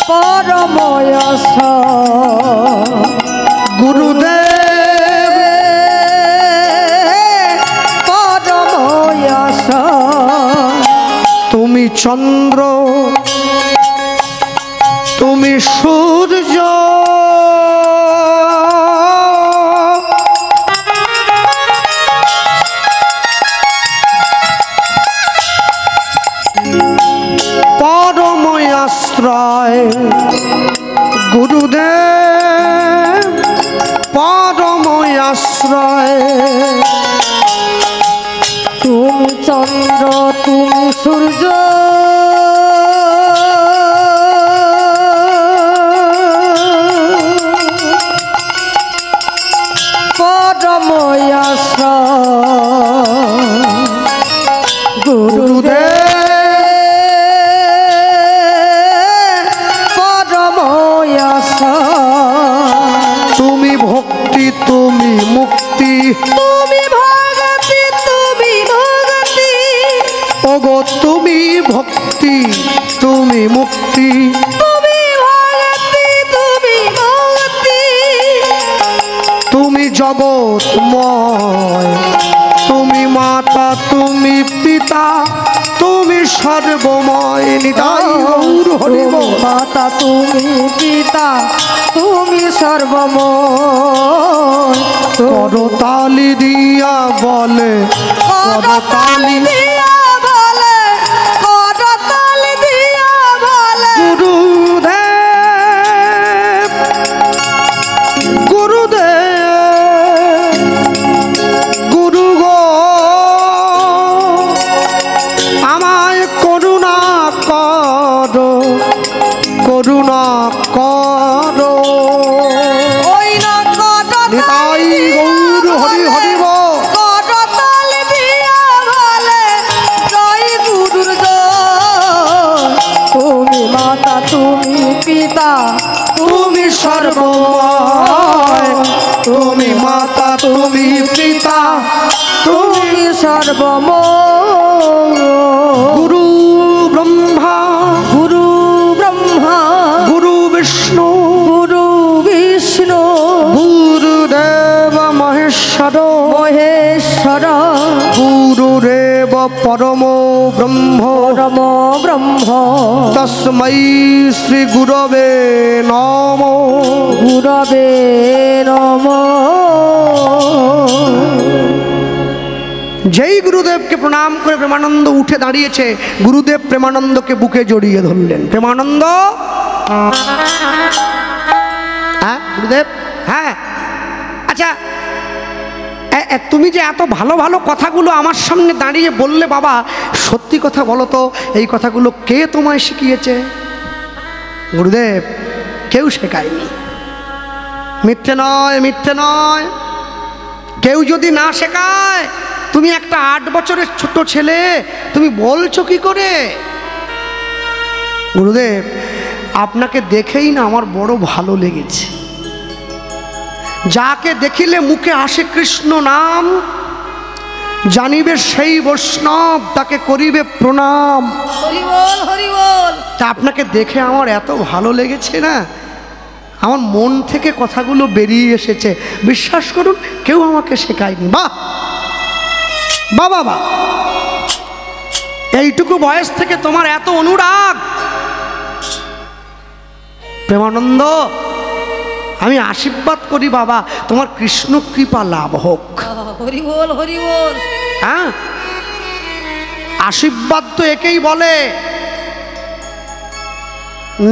Speaker 2: পরম আশ্রয়
Speaker 1: গুরুদেব
Speaker 2: পরম আশ্রয়।
Speaker 1: তুমি চন্দ্র তুমি সূর্য, পরম আশ্রয় গুরুদেব পরম আশ্রয়।
Speaker 2: তুমি চন্দ্র তুমি সূর্য, পরম আশ্রয়
Speaker 1: গুরুদেব
Speaker 2: পরম আশ্রয়।
Speaker 1: তুমি ভক্তি তুমি মুক্তি,
Speaker 2: তুমি ভগতি তুমি ভগতি,
Speaker 1: ওগো তুমি ভক্তি তুমি মুক্তি,
Speaker 2: তুমি ভগতি তুমি ভগতি।
Speaker 1: তুমি জগৎময়, তুমি মাতা তুমি পিতা তুমি সর্বময়। নিতাই গৌর হরি বল।
Speaker 2: মাতা তুমি পিতা তুমি সর্বময়।
Speaker 1: করতালি দিয়া বলে, করতালি
Speaker 2: দিয়া বলে, করতালি দিয়া বলে
Speaker 1: গুরুদেব গুরুদেব গুরু গো আমায় করুণা করো, করুণা করো।
Speaker 2: ওই না
Speaker 1: নিতাই গৌর হরি হরি বল।
Speaker 2: করতালি দিয়া বলে জয় গুরুর জয়। তুমি মাতা তুমি পিতা
Speaker 1: তুমি সর্বময়, তুমি মাতা তুমি পিতা তুমি
Speaker 2: তুমি সর্বময়।
Speaker 1: গুরু ব্রহ্মা
Speaker 2: গুরু ব্রহ্মা
Speaker 1: গুরু বিষ্ণু
Speaker 2: গুরু বিষ্ণু
Speaker 1: গুরুদেব মহেশ্বর
Speaker 2: মহেশ্বর
Speaker 1: গুরুদেব পরম ব্রহ্ম
Speaker 2: পরম ব্রহ্ম।
Speaker 1: তস্मै শ্রী গুরবে নমঃ।
Speaker 2: গুরবে নমঃ।
Speaker 1: যেই গুরুদেবকে প্রণাম করে প্রেমানন্দ উঠে দাঁড়িয়েছে, গুরুদেব প্রেমানন্দকে বুকে জড়িয়ে ধরলেন। প্রেমানন্দ, হ্যাঁ গুরুদেব, হ্যাঁ আচ্ছা তুমি যে এত ভালো ভালো কথাগুলো আমার সামনে দাঁড়িয়ে বললে বাবা, সত্যি কথা বলো তো, এই কথাগুলো কে তোমায় শিখিয়েছে? গুরুদেব, কেউ শেখায়নি। মিথ্যে নয়, মিথ্যে নয়। কেউ যদি না শেখায়, তুমি একটা 8 বছরের ছোট ছেলে, তুমি বলছো কি করে? গুরুদেব, আপনাকে দেখেই না আমার বড় ভালো লেগেছে। যাকে দেখিলে মুখে আসে কৃষ্ণ নাম, জানিবে সেই বৈষ্ণব, তাকে করিবে প্রণাম।
Speaker 2: হরি বল, হরি বল।
Speaker 1: তা আপনাকে দেখে আমার এত ভালো লেগেছে না, আমার মন থেকে কথাগুলো বেরিয়ে এসেছে। বিশ্বাস করুন, কেউ আমাকে শেখায়নি। বাহ বাহ বাবা, এইটুকু বয়স থেকে তোমার এত অনুরাগ। প্রেমানন্দ, আমি আশীর্বাদ করি বাবা, তোমার কৃষ্ণ কৃপা লাভ হোক।
Speaker 2: হরি বল, হরি বল।
Speaker 1: হ্যাঁ, আশীর্বাদ তো একেই বলে।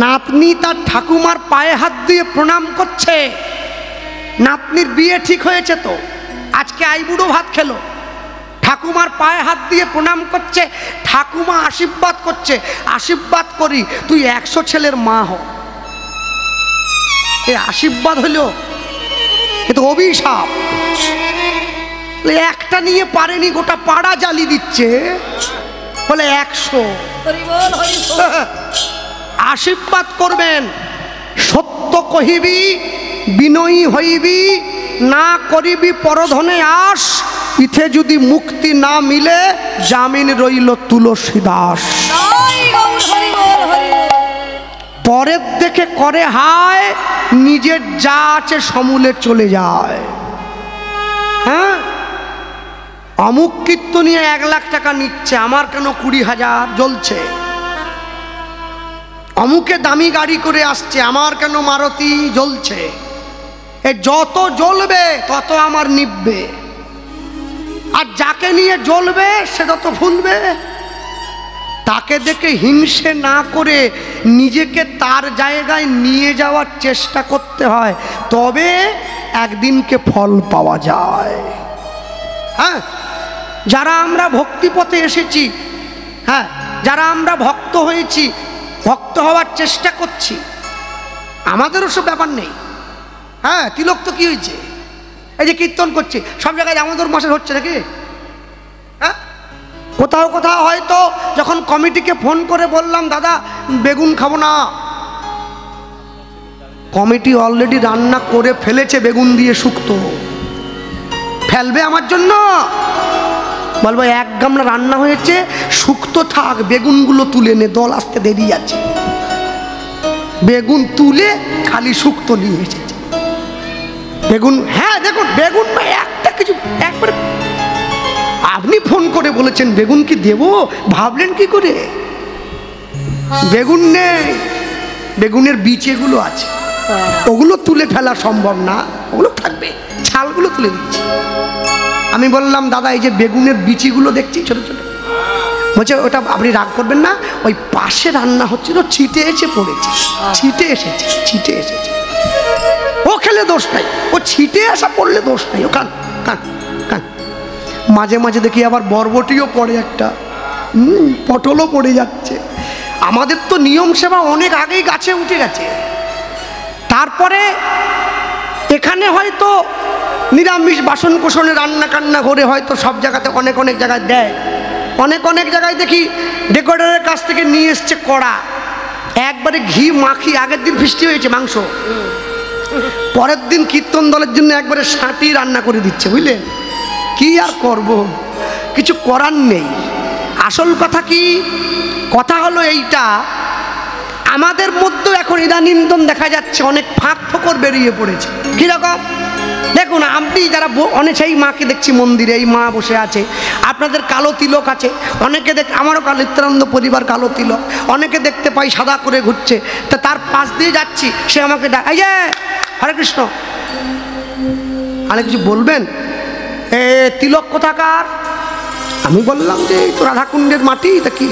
Speaker 1: নাতনি তার ঠাকুমার পায়ে হাত দিয়ে প্রণাম করছে। নাতনির বিয়ে ঠিক হয়েছে তো, আজকে আইবুড়ো ভাত খেলো, ঠাকুমার পায়ে হাত দিয়ে প্রণাম করছে, ঠাকুমা আশীর্বাদ করছে। আশীর্বাদ করি তুই 100 ছেলের মা হ। এ আশীর্বাদ হলো, এ তো অভিশাপ। একটা নিয়ে পারেনি, গোটা পাড়া জ্বালি দিচ্ছে, বলে 100।
Speaker 2: হরি বল, হরি বল।
Speaker 1: আশীর্বাদ করবেন, সত্য কহিবি, বিনয়ী হইবি, না করিবি পরধনে আস, ইথে যদি মুক্তি না মিলে, জামিন রইল তুলসী দাস। পরের দেখে করে হায়, নিজের যা আছে সমূলে চলে যায়। হ্যাঁ, অমুক কীর্তনিয়ে 1 লাখ টাকা নিচ্ছে, আমার কেন 20,000 জ্বলছে। অমুকে দামি গাড়ি করে আসছে, আমার কেন মারুতি জ্বলছে। এ যত জ্বলবে তত আমার নিববে, আর যাকে নিয়ে জ্বলবে সে তত ফুলবে। তাকে দেখে হিংসে না করে নিজেকে তার জায়গায় নিয়ে যাওয়ার চেষ্টা করতে হয়, তবে একদিনকে ফল পাওয়া যায়। হ্যাঁ, যারা আমরা ভক্তিপথে এসেছি, হ্যাঁ যারা আমরা ভক্ত হয়েছি, ভক্ত হওয়ার চেষ্টা করছি, আমাদেরও সব ব্যাপার নেই। হ্যাঁ, তিলক তো কি হয়েছে, এই যে কীর্তন করছি, সব জায়গায় আমাদের মাসে হচ্ছে নাকি? হ্যাঁ, কোথাও কোথাও হয়তো যখন কমিটিকে ফোন করে বললাম দাদা বেগুন খাবো না, কমিটি অলরেডি রান্না করে ফেলেছে বেগুন দিয়ে শুক্তো, ফেলবে আমার জন্য? বলবো 1 গামলা রান্না হয়েছে, শুক্তো থাক, বেগুনগুলো তুলে নে, দল আসতে দেরি আছে। বেগুন তুলে খালি শুক্তো নিয়ে এসেছে। বেগুন, হ্যাঁ দেখুন, বেগুন একটা কিছু একবারে, আপনি ফোন করে বলেছেন বেগুন কি দেবো, ভাবলেন কি করে? বেগুন নেই, বেগুনের বীজ এগুলো আছে, ওগুলো তুলে ফেলা সম্ভব না, ওগুলো থাকবে, ছালগুলো তুলে দিচ্ছি। আমি বললাম দাদা এই যে বেগুনের বিচিগুলো দেখছি ছোট ছোট, বলছে ওটা আপনি রাগ করবেন না, ওই পাশে রান্না হচ্ছিল, ছিটে এসে পড়েছে, ছিটে এসেছে, ছিটে এসেছে, ও খেলে দোষ নাই, ও ছিটে আসা পড়লে দোষ নাই, ও কান কান কান। মাঝে মাঝে দেখি আবার বরবটিও পড়ে একটা, পটলও পড়ে যাচ্ছে। আমাদের তো নিয়ম সেবা অনেক আগেই গাছে উঠে গেছে। তারপরে এখানে হয়তো নিরামিষ বাসন কোসনে রান্না কান্না করে হয়তো সব জায়গাতে অনেক অনেক জায়গায় দেয়, অনেক অনেক জায়গায় দেখি ডেকোরেটরের কাছ থেকে নিয়ে এসছে কড়া, একবারে ঘি মাখি, আগের দিন ফিস্টি হয়েছে মাংস, পরের দিন কীর্তন দলের জন্য একবারে সাঁটি রান্না করে দিচ্ছে, বুঝলেন? কি আর করব, কিছু করার নেই। আসল কথা কি, কথা হলো এইটা, আমাদের মধ্যেও এখন ইদানিন্দন দেখা যাচ্ছে অনেক ফাঁক ফোকর বেরিয়ে পড়েছে। কীরকম দেখুন, আপনি যারা অনেক, সেই মাকে দেখছি মন্দিরে, এই মা বসে আছে, আপনাদের কালো তিলক আছে, অনেকে আমারও নিত্যানন্দ পরিবার কালো তিলক, অনেকে দেখতে পাই সাদা করে ঘুরছে, তা তার পাশ দিয়ে যাচ্ছি, সে আমাকে এই যে হরে কৃষ্ণ, আরে কিছু বলবেন? এ তিলক কোথাকার? আমি বললাম যে এই তো রাধাকুণ্ডের মাটি, তা কি?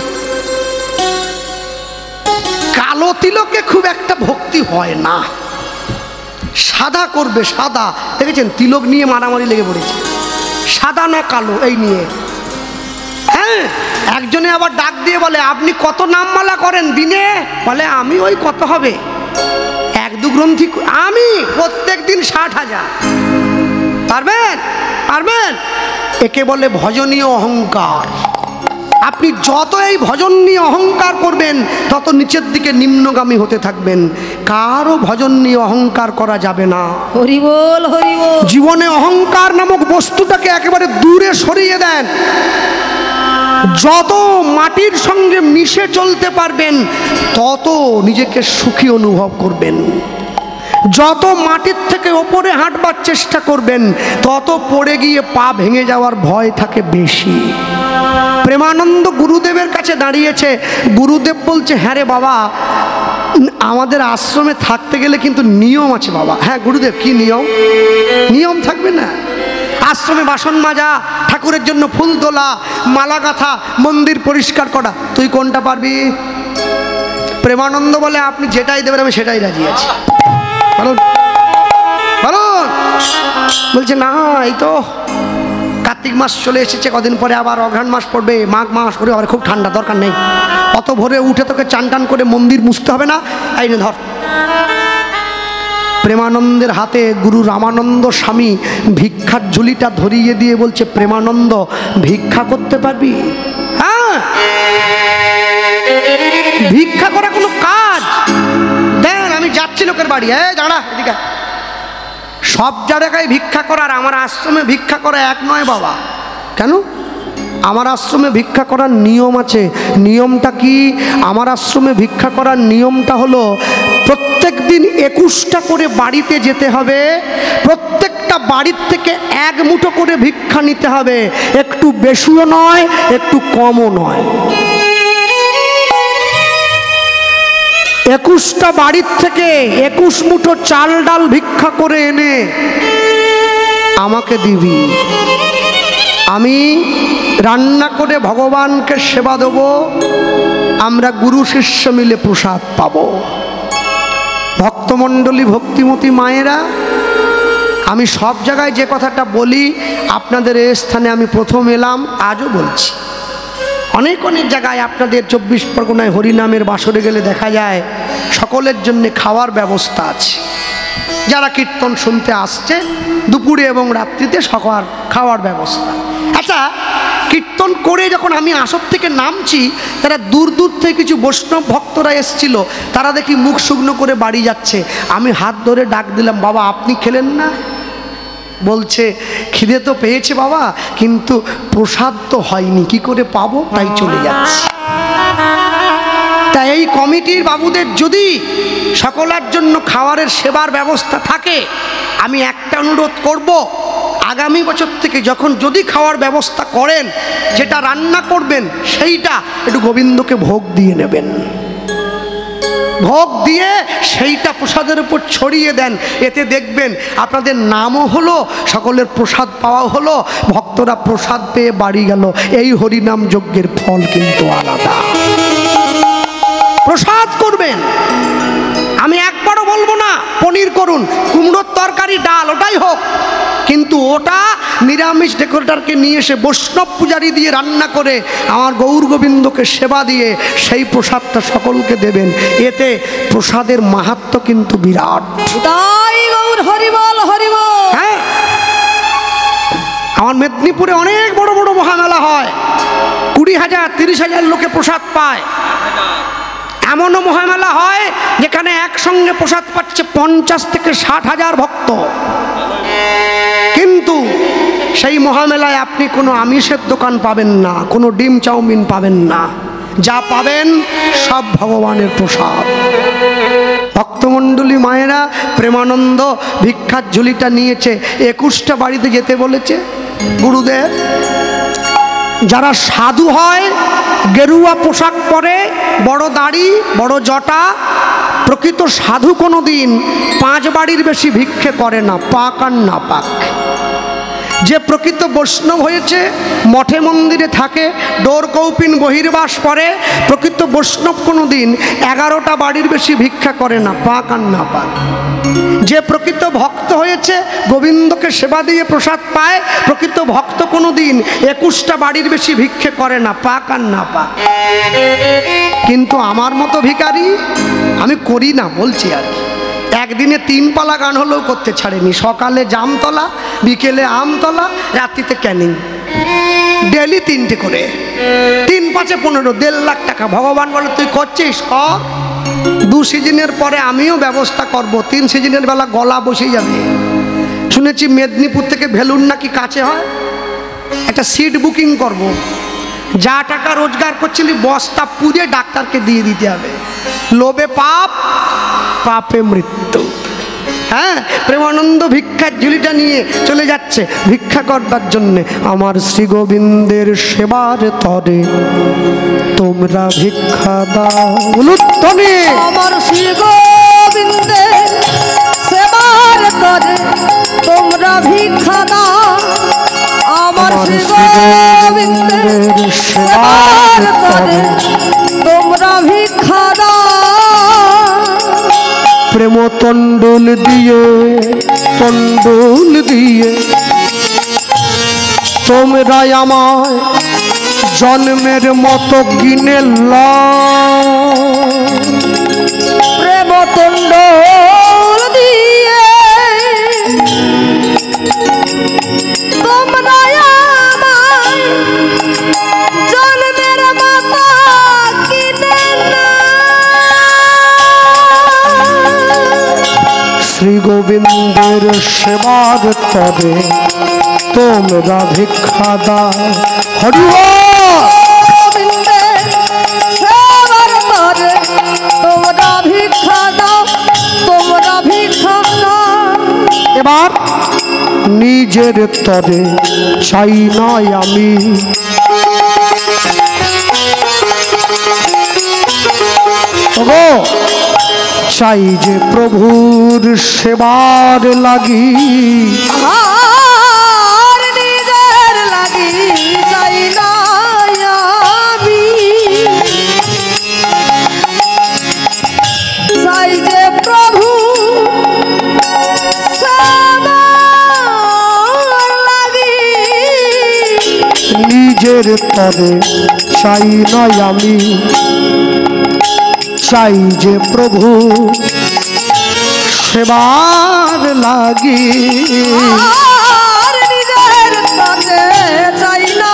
Speaker 1: কালো তিলকে খুব একটা ভক্তি হয় না, সাদা করবে, সাদা। দেখেছেন তিলক নিয়ে মারামারি লেগে পড়েছে, সাদা না কালো এই নিয়ে। হ্যাঁ, একজনে আবার ডাক দিয়ে বলে আপনি কত নামমালা করেন দিনে? বলে আমি ওই কত হবে 1-2 গ্রন্থি, আমি প্রত্যেক দিন 60,000। পারবেন? পারবেন? একে বলে ভজনীয় অহংকার। আপনি যত এই ভজন নিয়ে অহংকার করবেন তত নিচের দিকে নিম্নগামী হতে থাকবেন। কারও ভজন নিয়ে অহংকার করা যাবে না।
Speaker 2: হরি বল, হরি বল।
Speaker 1: জীবনে অহংকার নামক বস্তুটাকে একেবারে দূরে সরিয়ে দেন। যত মাটির সঙ্গে মিশে চলতে পারবেন তত নিজেকে সুখী অনুভব করবেন। যত মাটির থেকে ওপরে হাঁটবার চেষ্টা করবেন তত পড়ে গিয়ে পা ভেঙে যাওয়ার ভয় থাকে বেশি। প্রেমানন্দ গুরুদেবের কাছে দাঁড়িয়েছে, গুরুদেব বলছে হ্যাঁ রে বাবা, আমাদের আশ্রমে থাকতে গেলে কিন্তু নিয়ম আছে বাবা। হ্যাঁ গুরুদেব, কি নিয়ম? নিয়ম থাকবে না? আশ্রমে বাসন মাজা, ঠাকুরের জন্য ফুল তোলা, মালা গাঁথা, মন্দির পরিষ্কার করা। তুই কোনটা পারবি? প্রেমানন্দ বলে আপনি যেটাই দেবেন আমি সেটাই রাজি আছি। বলুন বলুন। বলছে না, এই তো কার্তিক মাস চলে এসেছে, কদিন পরে আবার অঘ্রাণ মাস পড়বে, মাঘ মাস পড়বে, আবার খুব ঠান্ডা, দরকার নেই। অত ভোরে উঠে তোকে চান টান করে মন্দির মুছতে হবে না, এই নে ধর। প্রেমানন্দের হাতে গুরু রামানন্দ স্বামী ভিক্ষার ঝুলিটা ধরিয়ে দিয়ে বলছে প্রেমানন্দ ভিক্ষা করতে পারবি? হ্যাঁ, ভিক্ষা করা কোনো কাজ? দেন, আমি যাচ্ছি লোকের বাড়ি। দাঁড়া এদিকে। সব জায়গায় ভিক্ষা করার আমার আশ্রমে ভিক্ষা করা এক নয় বাবা। কেন? আমার আশ্রমে ভিক্ষা করার নিয়ম আছে। নিয়মটা কি? আমার আশ্রমে ভিক্ষা করার নিয়মটা হলো প্রত্যেক দিন 21টা করে বাড়িতে যেতে হবে, প্রত্যেকটা বাড়ির থেকে 1 মুঠো করে ভিক্ষা নিতে হবে। একটু বেশিও নয়, একটু কমও নয়। 21টা বাড়ির থেকে 21 মুঠো চাল ডাল ভিক্ষা করে এনে আমাকে দিবি। আমি রান্না করে ভগবানকে সেবা দেব, আমরা গুরু শিষ্য মিলে প্রসাদ পাব। ভক্তমণ্ডলী, ভক্তিমতী মায়েরা, আমি সব জায়গায় যে কথাটা বলি আপনাদের এই স্থানে আমি প্রথম এলাম, আজও বলছি। অনেক অনেক জায়গায় আপনাদের 24 পরগনায় হরিনামের বাসরে গেলে দেখা যায় সকলের জন্য খাওয়ার ব্যবস্থা আছে। যারা কীর্তন শুনতে আসছে দুপুরে এবং রাত্রিতে সকাল খাওয়ার ব্যবস্থা। আচ্ছা, কীর্তন করে যখন আমি আসর থেকে নামছি, তারা দূর দূর থেকে কিছু বৈষ্ণব ভক্তরা এসছিল, তারা দেখি মুখ শুকনো করে বাড়ি যাচ্ছে। আমি হাত ধরে ডাক দিলাম, বাবা আপনি খেলেন না? বলছে খিদে তো পেয়েছে বাবা, কিন্তু প্রসাদ তো হয়নি, কি করে পাবো, তাই চলে যাচ্ছে। তাই এই কমিটির বাবুদের যদি সকলের জন্য খাবারের সেবার ব্যবস্থা থাকে, আমি একটা অনুরোধ করব, আগামী বছর থেকে যখন যদি খাওয়ার ব্যবস্থা করেন, যেটা রান্না করবেন সেইটা একটু গোবিন্দকে ভোগ দিয়ে নেবেন। ভোগ দিয়ে সেইটা প্রসাদের উপর ছড়িয়ে দেন। এতে দেখবেন আপনাদের নামও হলো, সকলের প্রসাদ পাওয়া হলো, ভক্তরা প্রসাদ পেয়ে বাড়ি গেল। এই হরিনাম যজ্ঞের ফল কিন্তু আলাদা। প্রসাদ করবেন। আমি একবারও বলবো না পনির করুন, কুমড়োর তরকারি, ডাল, ওটাই হোক, কিন্তু ওটা নিরামিষ ডেকোরেটরকে নিয়ে এসে বৈষ্ণব পূজারি দিয়ে রান্না করে আমার গৌর গোবিন্দকে সেবা দিয়ে সেই প্রসাদটা সকলকে দেবেন। এতে প্রসাদের মাহাত্ম্য কিন্তু বিরাট।
Speaker 2: তাই গৌর হরিবল, হরিবল।
Speaker 1: হ্যাঁ, আমার মেদিনীপুরে অনেক বড় বড় মহামেলা হয়, 20,000 30,000 লোকে প্রসাদ পায়। এমনও মহামেলা হয় যেখানে একসঙ্গে প্রসাদ পাচ্ছে 50 থেকে 60,000 ভক্ত। কিন্তু সেই মহামেলায় আপনি কোনো আমিষের দোকান পাবেন না, কোনো ডিম চাউমিন পাবেন না, যা পাবেন সব ভগবানের প্রসাদ। ভক্তমণ্ডলী মায়েরা, প্রেমানন্দ ভিক্ষার ঝুলিটা নিয়েছে, 21টা বাড়িতে যেতে বলেছে গুরুদেব। যারা সাধু হয়, গেরুয়া পোশাক পরে, বড় দাড়ি, বড় জটা, প্রকৃত সাধু কোনো দিন 5 বাড়ির বেশি ভিক্ষে করে না, পাক আর না পাক। যে প্রকৃত বৈষ্ণব হয়েছে, মঠে মন্দিরে থাকে, ডোর কৌপিন বহির্বাস করে, প্রকৃত বৈষ্ণব কোনো দিন 11টা বাড়ির বেশি ভিক্ষা করে না, পাক আর না পাক। যে প্রকৃত ভক্ত হয়েছে, গোবিন্দকে সেবা দিয়ে প্রসাদ পায়, প্রকৃত ভক্ত কোনো দিন 21টা বাড়ির বেশি ভিক্ষে করে না, পাক আর না পাক। কিন্তু আমার মতো ভিখারি আমি করি না, বলছি আর কি। একদিনে 3 পালা গান হলেও করতে ছাড়েনি। সকালে জামতলা, বিকেলে আমতলা, রাত্রিতে ক্যানিং, ডেলি 3টে করে, 3 5 15, 1.5 লাখ টাকা। ভগবান বলে তুই করছিস কর, 2 সিজনের পরে আমিও ব্যবস্থা করব, 3 সিজনের বেলা গলা বসে যাবে। শুনেছি মেদিনীপুর থেকে ভেলুর নাকি কাছে হয়, একটা সিট বুকিং করব। যা টাকা রোজগার করছিলি বস্তা পুড়ে ডাক্তারকে দিয়ে দিতে হবে। লোভে পাপ, পাপে মৃত্যু। হ্যাঁ, প্রেমানন্দ ভিক্ষার ঝুলিটা নিয়ে চলে যাচ্ছে ভিক্ষা করবার জন্যে। আমার শ্রী গোবিন্দের সেবার তরে তোমরা ভিক্ষা দাও। উলুধ্বনি।
Speaker 2: আমার শ্রী গোবিন্দের সেবার তরে তোমরা ভিক্ষা দাও। আমার শ্রী গোবিন্দের সেবার তরে তোমরা ভিক্ষা দাও।
Speaker 1: প্রেম তণ্ডুল দিয়ে, তণ্ডুল দিয়ে তোমরা আমায় জন্মের মতো কিনে লও।
Speaker 2: প্রেম তণ্ডুল দিয়ে তোমরা আমায় জন্মের মতো কিনে
Speaker 1: শ্রী গোবিন্দের সেবার তরে তোমরা ভিক্ষা দাও। হরি বল।
Speaker 2: গোবিন্দের সেবার তরে তোমরা ভিক্ষা দাও, তোমরা ভিক্ষা দাও।
Speaker 1: এবার নিজের তরে চাই নয় আমি, ওগো চাই যে প্রভুর সেবার লাগি।
Speaker 2: আর নিজের লাগি চাই না আমি, চাই যে প্রভু সেবার লাগি।
Speaker 1: নিজের তরে চাই নয় আমি, চাই যে প্রভু সেবার লাগি।
Speaker 2: আর নিজের তরে চাই না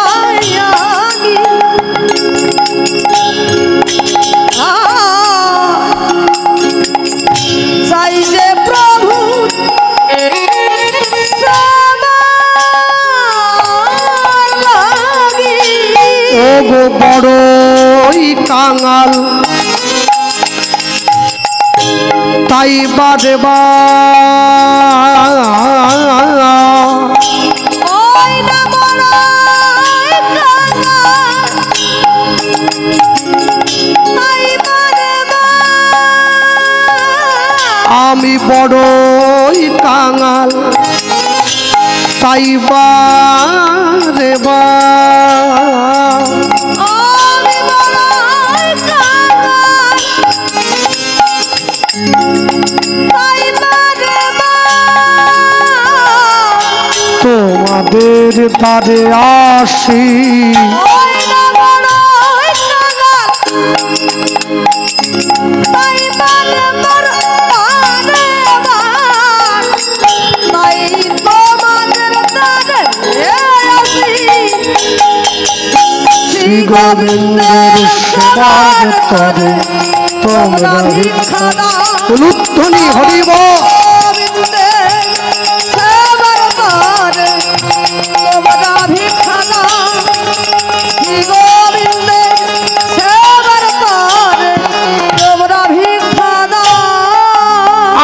Speaker 2: আমি, চাই যে প্রভু সেবার লাগি।
Speaker 1: ওগো বড়ই কাঙাল তাই বারে
Speaker 2: ওই না বড়ই কাঙাল, তাই বারে
Speaker 1: আমি বড়ই কাঙাল তাই বারে
Speaker 2: আমি বড়ই কাঙাল, তাই বারে
Speaker 1: তোমাদের দ্বারে আসি।
Speaker 2: ওই না বড়ই কাঙাল, তাই বারে তাই তোমাদের দ্বারে আসি।
Speaker 1: শ্রী গোবিন্দের সেবার তরে তোমরা ভিক্ষা দাও। উলুধ্বনি। হরি বল।
Speaker 2: গোবিন্দের সেবার তরে তোমরা ভিক্ষা দাও। শ্রী গোবিন্দের সেবার তরে তোমরা ভিক্ষা দাও।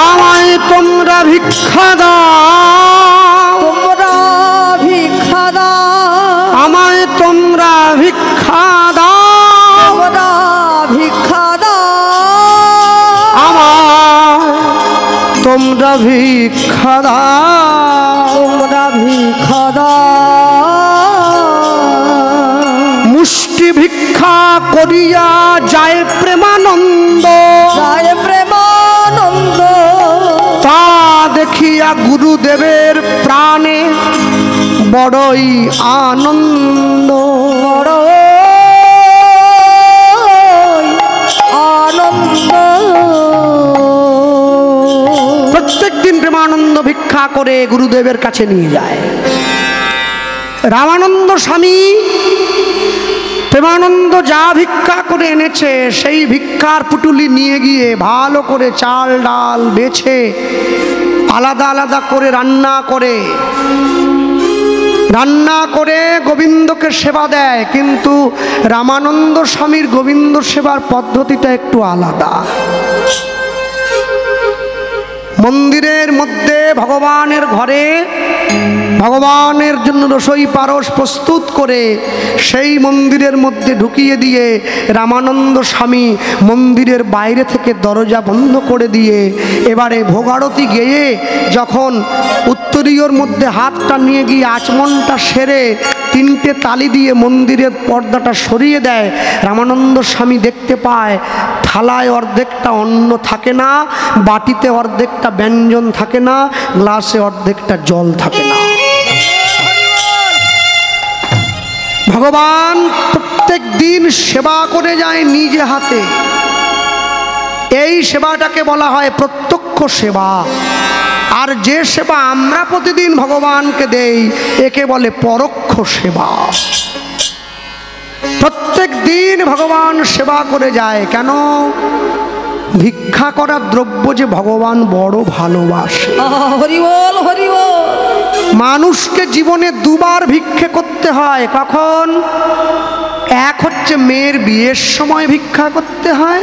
Speaker 1: আমায় তোমরা ভিক্ষা দাও,
Speaker 2: তোমরা ভিক্ষা দাও।
Speaker 1: আমায় তোমরা ভিক্ষা দাও,
Speaker 2: তোমরা ভিক্ষা দাও।
Speaker 1: আমায় তোমরা ভিক্ষা দাও।
Speaker 2: তোমরা ভিক্ষা দাও।
Speaker 1: মুষ্টি ভিক্ষা করিয়া যায় প্রেমানন্দ,
Speaker 2: যায় প্রেমানন্দ।
Speaker 1: তা দেখিয়া গুরুদেবের প্রাণে বড়ই আনন্দ,
Speaker 2: বড়ই আনন্দ।
Speaker 1: প্রত্যেক দিন প্রেমানন্দ ভিক্ষা করে গুরুদেবের কাছে নিয়ে যায়। রামানন্দ স্বামী প্রেমানন্দ যা ভিক্ষা করে এনেছে সেই ভিক্ষার পুটুলি নিয়ে গিয়ে ভালো করে চাল ডাল বেছে আলাদা আলাদা করে রান্না করে গোবিন্দকে সেবা দেয়। কিন্তু রামানন্দ স্বামীর গোবিন্দ সেবার পদ্ধতিটা একটু আলাদা। মন্দিরের মধ্যে ভগবানের ঘরে ভগবানের জন্য রসই পারস প্রস্তুত করে সেই মন্দিরের মধ্যে ঢুকিয়ে দিয়ে রামানন্দ স্বামী মন্দিরের বাইরে থেকে দরজা বন্ধ করে দিয়ে এবারে ভোগারতি গেয়ে যখন উত্তরীয়র মধ্যে হাতটা নিয়ে গিয়ে আচমনটা সেরে তিনটে তালি দিয়ে মন্দিরের পর্দাটা সরিয়ে দেয়, রামানন্দ স্বামী দেখতে পায় থালায় অর্ধেকটা অন্ন থাকে না, বাটিতে অর্ধেকটা ব্যঞ্জন থাকে না, গ্লাসে অর্ধেকটা জল থাকে না। ভগবান প্রত্যেক দিন সেবা করে যায় নিজে হাতে। এই সেবাটাকে বলা হয় প্রত্যক্ষ সেবা। আর যে সেবা আমরা প্রতিদিন ভগবানকে দেই একে বলে পরোক্ষ সেবা। প্রত্যেক দিন ভগবান সেবা করে যায়। কেন? ভিক্ষা করার দ্রব্য যে ভগবান বড় ভালোবাসে।
Speaker 2: হরি বল, হরি বল।
Speaker 1: মানুষকে জীবনে দুবার ভিক্ষে করতে হয়। কখন? এক হচ্ছে মেয়ের বিয়ের সময় ভিক্ষা করতে হয়,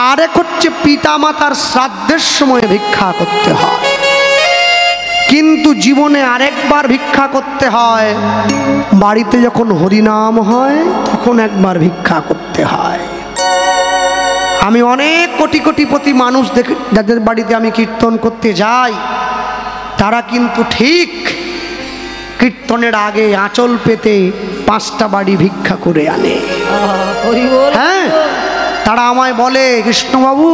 Speaker 1: আর এক হচ্ছে পিতা মাতার শ্রাদ্ধের সময় ভিক্ষা করতে হয়। কিন্তু জীবনে আরেকবার ভিক্ষা করতে হয়, বাড়িতে যখন হরিনাম হয় তখন একবার ভিক্ষা করতে হয়। আমি অনেক কোটি কোটিপতি মানুষ দেখে যাদের বাড়িতে আমি কীর্তন করতে যাই, তারা কিন্তু ঠিক কীর্তনের আগে আঁচল পেতে 5টা বাড়ি ভিক্ষা করে আনে। হ্যাঁ, তারা আমায় বলে, কৃষ্ণবাবু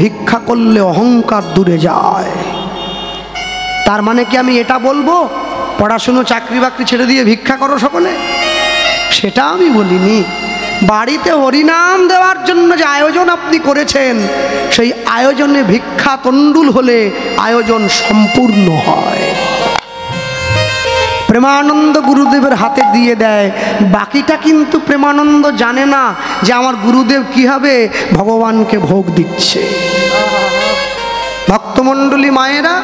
Speaker 1: ভিক্ষা করলে অহংকার দূরে যায়। তার মানে কি আমি এটা বলবো পড়াশুনো চাকরি বাকরি ছেড়ে দিয়ে ভিক্ষা করো সকলে? সেটা আমি বলিনি। বাড়িতে হরিনাম দেওয়ার জন্য যে আয়োজন আপনি করেছেন, সেই আয়োজনে ভিক্ষা তণ্ডুল হলে আয়োজন সম্পূর্ণ হয়। প্রেমানন্দ গুরুদেবের হাতে দিয়ে দেয়। বাকিটা কিন্তু প্রেমানন্দ জানে না যে আমার গুরুদেব কীভাবে ভগবানকে ভোগ দিচ্ছে। ভক্তমণ্ডলী মায়েরা,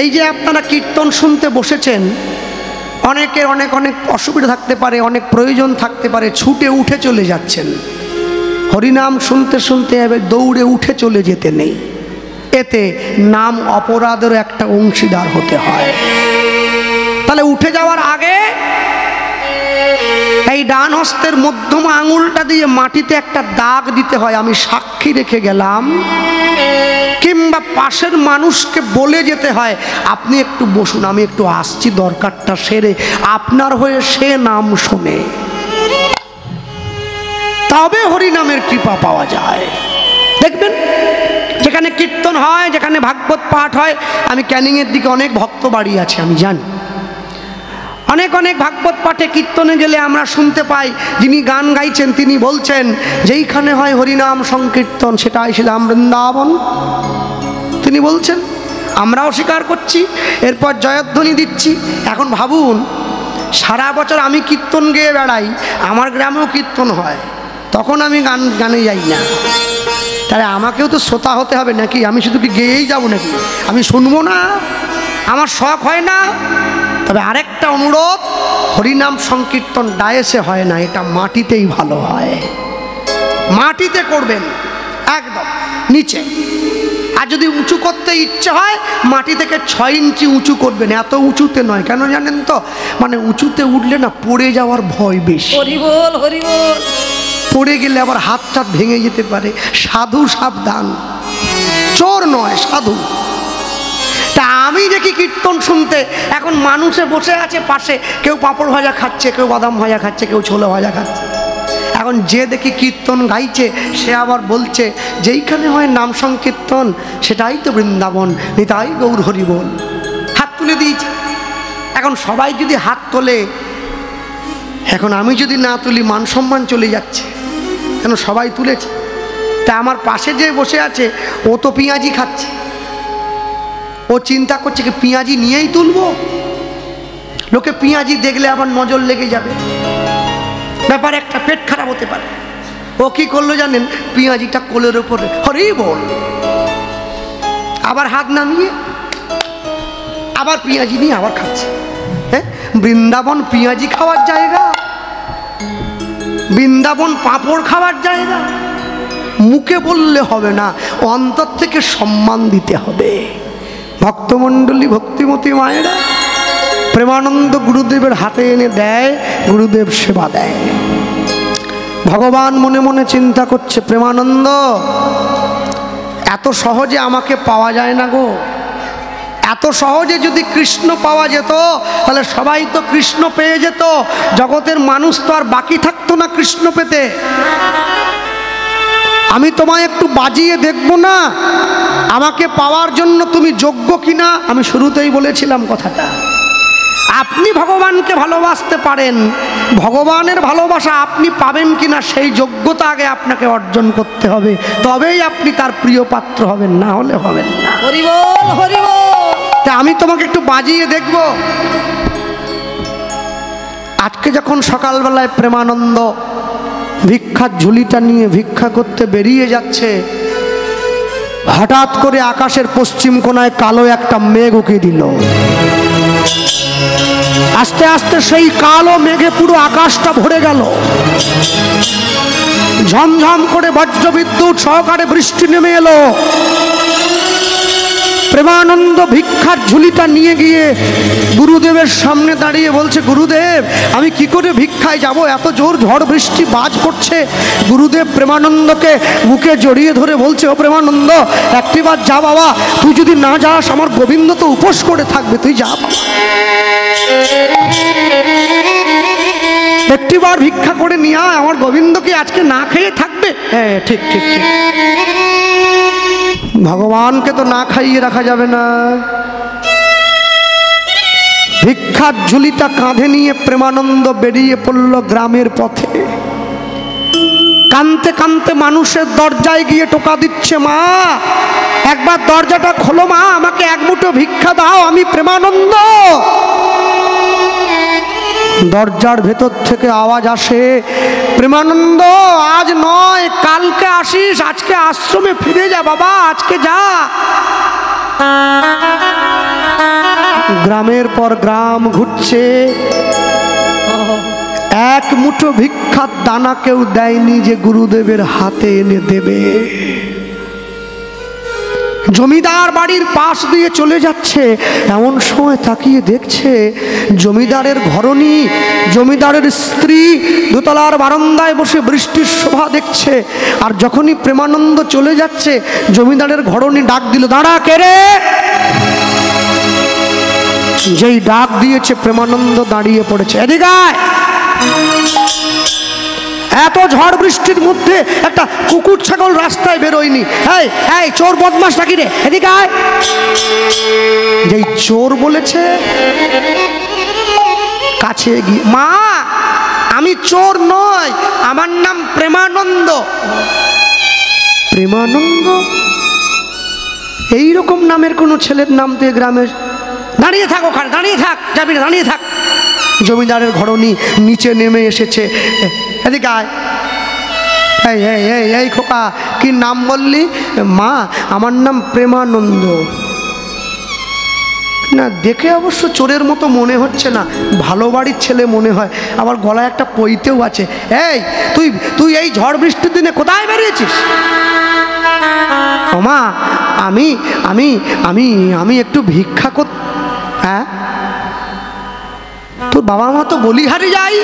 Speaker 1: এই যে আপনারা কীর্তন শুনতে বসেছেন, অনেকের অনেক অনেক অসুবিধা থাকতে পারে, অনেক প্রয়োজন থাকতে পারে, ছুটে উঠে চলে যাচ্ছেন। হরিনাম শুনতে শুনতে এবার দৌড়ে উঠে চলে যেতে নেই। এতে নাম অপরাধের একটা অংশীদার হতে হয়। তাহলে উঠে যাওয়ার আগে এই ডান হস্তের মধ্যম আঙুলটা দিয়ে মাটিতে একটা দাগ দিতে হয়, আমি সাক্ষী রেখে গেলাম। কিংবা পাশের মানুষকে বলে যেতে হয়, আপনি একটু বসুন, আমি একটু আসছি, দরকারটা সেরে আপনার হয়ে সে নাম শোনে। তবে হরিনামের কৃপা পাওয়া যায়। দেখবেন যেখানে কীর্তন হয়, যেখানে ভাগবত পাঠ হয়, আমি ক্যানিংয়ের দিকে অনেক ভক্ত বাড়ি আছে আমি জানি, অনেক অনেক ভাগবত পাঠে কীর্তনে গেলে আমরা শুনতে পাই যিনি গান গাইছেন তিনি বলছেন, যেইখানে হয় হরিনাম সংকীর্তন সেটাই শ্রীরাম বৃন্দাবন। তিনি বলছেন, আমরাও স্বীকার করছি, এরপর জয়ধ্বনি দিচ্ছি। এখন ভাবুন, সারা বছর আমি কীর্তন গেয়ে বেড়াই, আমার গ্রামেও কীর্তন হয়, তখন আমি গানে যাই না। তাহলে আমাকেও তো শ্রোতা হতে হবে নাকি? আমি শুধু কি গেয়েই যাব নাকি? আমি শুনবো না? আমার শখ হয় না? তবে আরেকটা অনুরোধ, হরিনাম সংকীর্তন ডায়েসে হয় না, এটা মাটিতেই ভালো হয়। মাটিতে করবেন, একদম নিচে। আর যদি উঁচু করতে ইচ্ছে হয়, মাটি থেকে 6 ইঞ্চি উঁচু করবেন, এত উঁচুতে নয়। কেন জানেন তো? মানে উঁচুতে উঠলে না পড়ে যাওয়ার ভয় বেশি।
Speaker 2: হরি বল, হরি বল।
Speaker 1: পড়ে গেলে আবার হাত টাত ভেঙে যেতে পারে। সাধু সাবধান, চোর নয় সাধু। তা আমি যে দেখি কীর্তন শুনতে, এখন মানুষে বসে আছে পাশে, কেউ পাঁপড় ভাজা খাচ্ছে, কেউ বাদাম ভাজা খাচ্ছে, কেউ ছোলা ভাজা খাচ্ছে। এখন যে দেখি কীর্তন গাইছে সে আবার বলছে যেইখানে হয় নাম সংকীর্তন সেটাই তো বৃন্দাবন, নিতাই গৌর হরি বল। হাত তুলে দিয়েছে। এখন সবাই যদি হাত তোলে, এখন আমি যদি না তুলি মান সম্মান চলে যাচ্ছে, কেন সবাই তুলেছে। তা আমার পাশে যে বসে আছে ও তো পেঁয়াজি খাচ্ছে, ও চিন্তা করছে কি পেঁয়াজি নিয়েই তুলবো, লোকে পেঁয়াজি দেখলে আবার নজর লেগে যাবে, ব্যাপার একটা, পেট খারাপ হতে পারে। ও কি করলো জানেন, পেঁয়াজিটা কোলের উপরে হরি বল, আবার হাত নামিয়ে আবার পেঁয়াজি নিয়ে আবার খাচ্ছে। হ্যাঁ, বৃন্দাবন পেঁয়াজি খাওয়ার জায়গা, বৃন্দাবন পাঁপড় খাওয়ার জায়গা। মুখে বললে হবে না, অন্তর থেকে সম্মান দিতে হবে। ভক্তমণ্ডলী, ভক্তিমতী মায়েরা প্রেমানন্দ গুরুদেবের হাতে এনে দেয়, গুরুদেব সেবা দেয়। ভগবান মনে মনে চিন্তা করছে, প্রেমানন্দ এত সহজে আমাকে পাওয়া যায় না গো, এত সহজে যদি কৃষ্ণ পাওয়া যেত তাহলে সবাই তো কৃষ্ণ পেয়ে যেত, জগতের মানুষ তো আর বাকি থাকতো না কৃষ্ণ পেতে। আমি তোমায় একটু বাজিয়ে দেখব না আমাকে পাওয়ার জন্য তুমি যোগ্য কিনা। আমি শুরুতেই বলেছিলাম কথাটা, আপনি ভগবানকে ভালোবাসতে পারেন, ভগবানের ভালোবাসা আপনি পাবেন কিনা সেই যোগ্যতা আগে আপনাকে অর্জন করতে হবে, তবেই আপনি তার প্রিয় পাত্র হবেন, না হলে হবেন না।
Speaker 2: হরি বল, হরি বল।
Speaker 1: তা আমি তোমাকে একটু বাজিয়ে দেখব। আজকে যখন সকালবেলায় প্রেমানন্দ ভিক্ষার ঝুলিটা নিয়ে ভিক্ষা করতে বেরিয়ে যাচ্ছে, হঠাৎ করে আকাশের পশ্চিম কোণায় কালো একটা মেঘ উঁকি দিল। আস্তে আস্তে সেই কালো মেঘে পুরো আকাশটা ভরে গেল, ঝমঝম করে বজ্রবিদ্যুৎ সহকারে বৃষ্টি নেমে এলো। প্রেমানন্দ ভিক্ষার ঝুলিটা নিয়ে গিয়ে গুরুদেবের সামনে দাঁড়িয়ে বলছে, গুরুদেব আমি কি করে ভিক্ষায় যাব, এত জোর ঝড় বৃষ্টি বাজ পড়ছে। গুরুদেব প্রেমানন্দকে বুকে জড়িয়ে ধরে বলছে, ও প্রেমানন্দ একটিবার যা বাবা, তুই যদি না যাস আমার গোবিন্দ তো উপোস করে থাকবে, তুই যা বাবা, একটিবার ভিক্ষা করে নিয়ে আয়, আমার গোবিন্দ কি আজকে না খেয়ে থাকবে? হ্যাঁ ঠিক ঠিক ঠিক, ভগবানকে তো না খাইয়ে রাখা যাবে না। ভিক্ষার ঝুলিটা কাঁধে নিয়ে প্রেমানন্দ বেরিয়ে পড়ল গ্রামের পথে। কানতে কানতে মানুষের দরজায় গিয়ে টোকা দিচ্ছে, মা একবার দরজাটা খোলো মা, আমাকে এক মুঠো ভিক্ষা দাও, আমি প্রেমানন্দ। দরজার ভেতর থেকে আওয়াজ আসে, প্রেমানন্দ আজ নয় কালকে আসিস, আজকে আশ্রমে ফিরে যা বাবা, আজকে যা। গ্রামের পর গ্রাম ঘুরছে, এক মুঠো ভিক্ষার দানা কেউ দেয়নি যে গুরুদেবের হাতে এনে দেবে। জমিদার বাড়ির পাশ দিয়ে চলে যাচ্ছে, এমন সময় তাকিয়ে দেখছে জমিদারের ঘরণী, জমিদারের স্ত্রী দোতলার বারান্দায় বসে বৃষ্টির শোভা দেখছে। আর যখনই প্রেমানন্দ চলে যাচ্ছে জমিদারের ঘরণী ডাক দিল, দাঁড়া, কে রে? যেই ডাক দিয়েছে প্রেমানন্দ দাঁড়িয়ে পড়েছে, এদিকে আয়। এত ঝড় বৃষ্টির মধ্যে একটা কুকুর ছাগল রাস্তায় বেরোয়নি। এই এই চোর বদমাস নাকি রে, এদিকে আয়। যেই চোর বলেছে কাছে গিয়ে, মা আমি চোর নয়, আমার নাম প্রেমানন্দ। প্রেমানন্দ? এইরকম নামের কোনো ছেলের নাম তো গ্রামে। দাঁড়িয়ে থাক ওখানে, দাঁড়িয়ে থাক, যাবি না, দাঁড়িয়ে থাক। জমিদারের ঘরণী নিচে নেমে এসেছে, এদিকে আয়। এই এই এই এই খোকা, কি নাম বললি? মা আমার নাম প্রেমানন্দ। না দেখে অবশ্য চোরের মতো মনে হচ্ছে না, ভালো বাড়ির ছেলে মনে হয়, আবার গলায় একটা পইতেও আছে। এই তুই তুই এই ঝড় বৃষ্টির দিনে কোথায় বেরিয়েছিস? ও মা আমি আমি আমি আমি একটু ভিক্ষা কর। হ্যাঁ তোর বাবা মা তো বলিহারি যাই,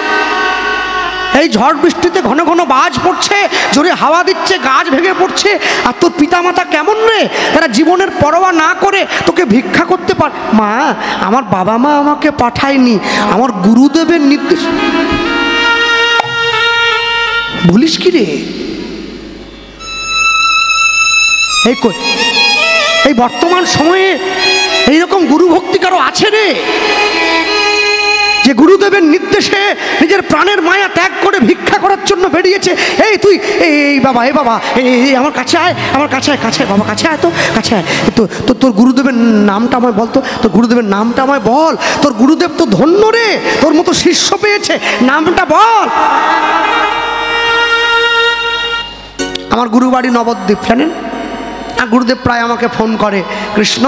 Speaker 1: এই ঝড় বৃষ্টিতে ঘন ঘন বাজ পড়ছে, জোরে হাওয়া দিচ্ছে, গাছ ভেঙে পড়ছে, আর তোর পিতামাতা কেমন রে, তারা জীবনের পরোয়া না করে তোকে ভিক্ষা করতে পার। মা, আমার বাবা মা আমাকে পাঠায়নি, আমার গুরুদেবের নির্দেশ। বলিস কি রে? এই বর্তমান সময়ে এইরকম গুরু ভক্তি কারো আছে রে, যে গুরুদেবের নির্দেশে নিজের প্রাণের মায়া ত্যাগ করে ভিক্ষা করার জন্য বেরিয়েছে? এই তুই এই বাবা, এ বাবা, এই আমার কাছে আয়, আমার কাছে আয়, কাছে আয় বাবা, কাছে আয়, তো কাছে আয়। তো তোর গুরুদেবের নামটা আমায় বল তো, তোর গুরুদেবের নামটা আমায় বল। তোর গুরুদেব তো ধন্য রে, তোর মতো শিষ্য পেয়েছে, নামটা বল। আমার গুরু বাড়ি নবদ্বীপ, জানেন? আর গুরুদেব প্রায় আমাকে ফোন করে, কৃষ্ণ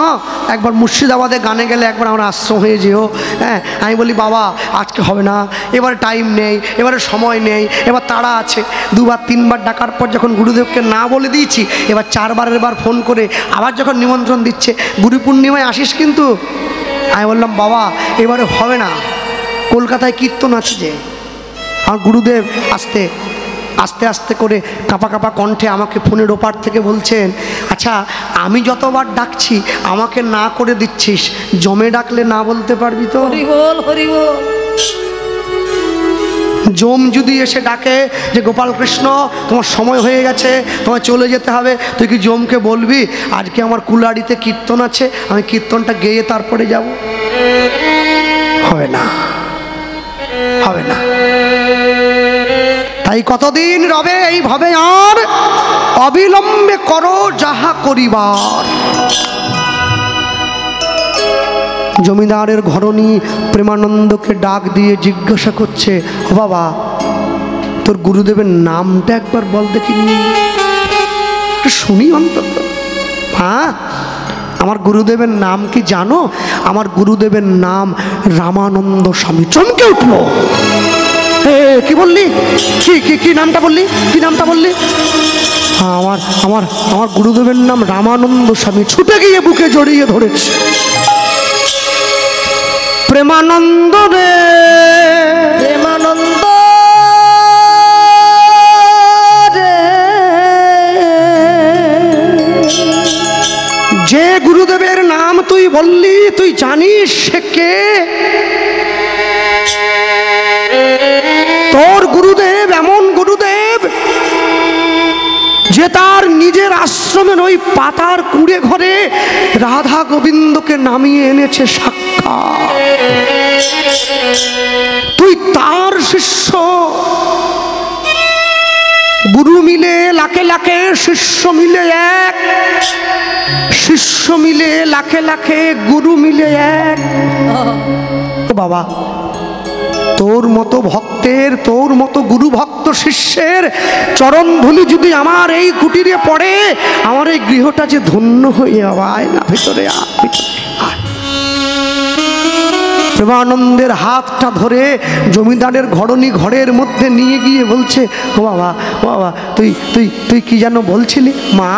Speaker 1: একবার মুর্শিদাবাদে গানে গেলে একবার আমার আশ্রম হয়ে যেও। হ্যাঁ, আমি বলি বাবা আজকে হবে না, এবারে টাইম নেই, এবারে সময় নেই, এবার তাড়া আছে। দুবার তিনবার ডাকার পর যখন গুরুদেবকে না বলে দিয়েছি, এবার চারবারের বার ফোন করে আবার যখন নিমন্ত্রণ দিচ্ছে, গুরু পূর্ণিমায় আসিস কিন্তু। আমি বললাম বাবা এবারে হবে না, কলকাতায় কীর্তন আছে যে। আমার গুরুদেব আস্তে আস্তে করে কাঁপা কাঁপা কণ্ঠে আমাকে ফোনের ওপার থেকে বলছেন, আচ্ছা আমি যতবার ডাকছি আমাকে না করে দিচ্ছিস, জমে ডাকলে না বলতে পারবি তো?
Speaker 2: হরি বল, হরি বল।
Speaker 1: জম যদি এসে ডাকে যে গোপাল কৃষ্ণ তোমার সময় হয়ে গেছে, তোমায় চলে যেতে হবে, তুই কি জমকে বলবি আজকে আমার কুলাড়িতে কীর্তন আছে, আমি কীর্তনটা গেয়ে তারপরে যাব? হবে না, হবে না। তাই কতদিন রবে এইভাবে, আর অবিলম্বে করো যাহা করিবার। জমিদারের ঘরণী প্রেমানন্দকে ডাক দিয়ে জিজ্ঞাসা করছে, ও বাবা তোর গুরুদেবের নামটা একবার বল দেখিনি, শুনি অন্তত। হ্যাঁ, আমার গুরুদেবের নাম কি জানো? আমার গুরুদেবের নাম রামানন্দ স্বামী। চমকে উঠলো, কি বললি? কি নামটা বললি? কি নামটা বললি? আমার আমার আমার গুরুদেবের নাম রামানন্দ স্বামী। ছুটে গিয়ে বুকে জড়িয়ে ধরেছে, প্রেমানন্দ রে,
Speaker 2: প্রেমানন্দ রে।
Speaker 1: যে গুরুদেবের নাম তুই বললি তুই জানিস সে কে? তোর গুরুদেব এমন গুরুদেব যে তার নিজের আশ্রমের ওই পাতার কুঁড়ে ঘরে রাধা গোবিন্দকে নামিয়ে এনেছে সাক্ষাৎ। তুই তার শিষ্য। গুরু মিলে লাখে লাখে, শিষ্য মিলে এক, শিষ্য মিলে লাখে লাখে, গুরু মিলে এক। ও বাবা, তোর মতো ভক্তের, তোর মতো গুরু ভক্ত শিষ্যের চরণ ধুলি যদি আমার এই কুটিরে পড়ে, আমার এই গৃহটা যে ধন্য হয়ে যায় না। ভিতরে আয়, ভিতরে আয়। প্রেমানন্দের হাতটা ধরে জমিদারের ঘরণী ঘরের মধ্যে নিয়ে গিয়ে বলছে, ও বাবা, ও বাবা, তুই তুই তুই কি যেন বলছিলি? মা,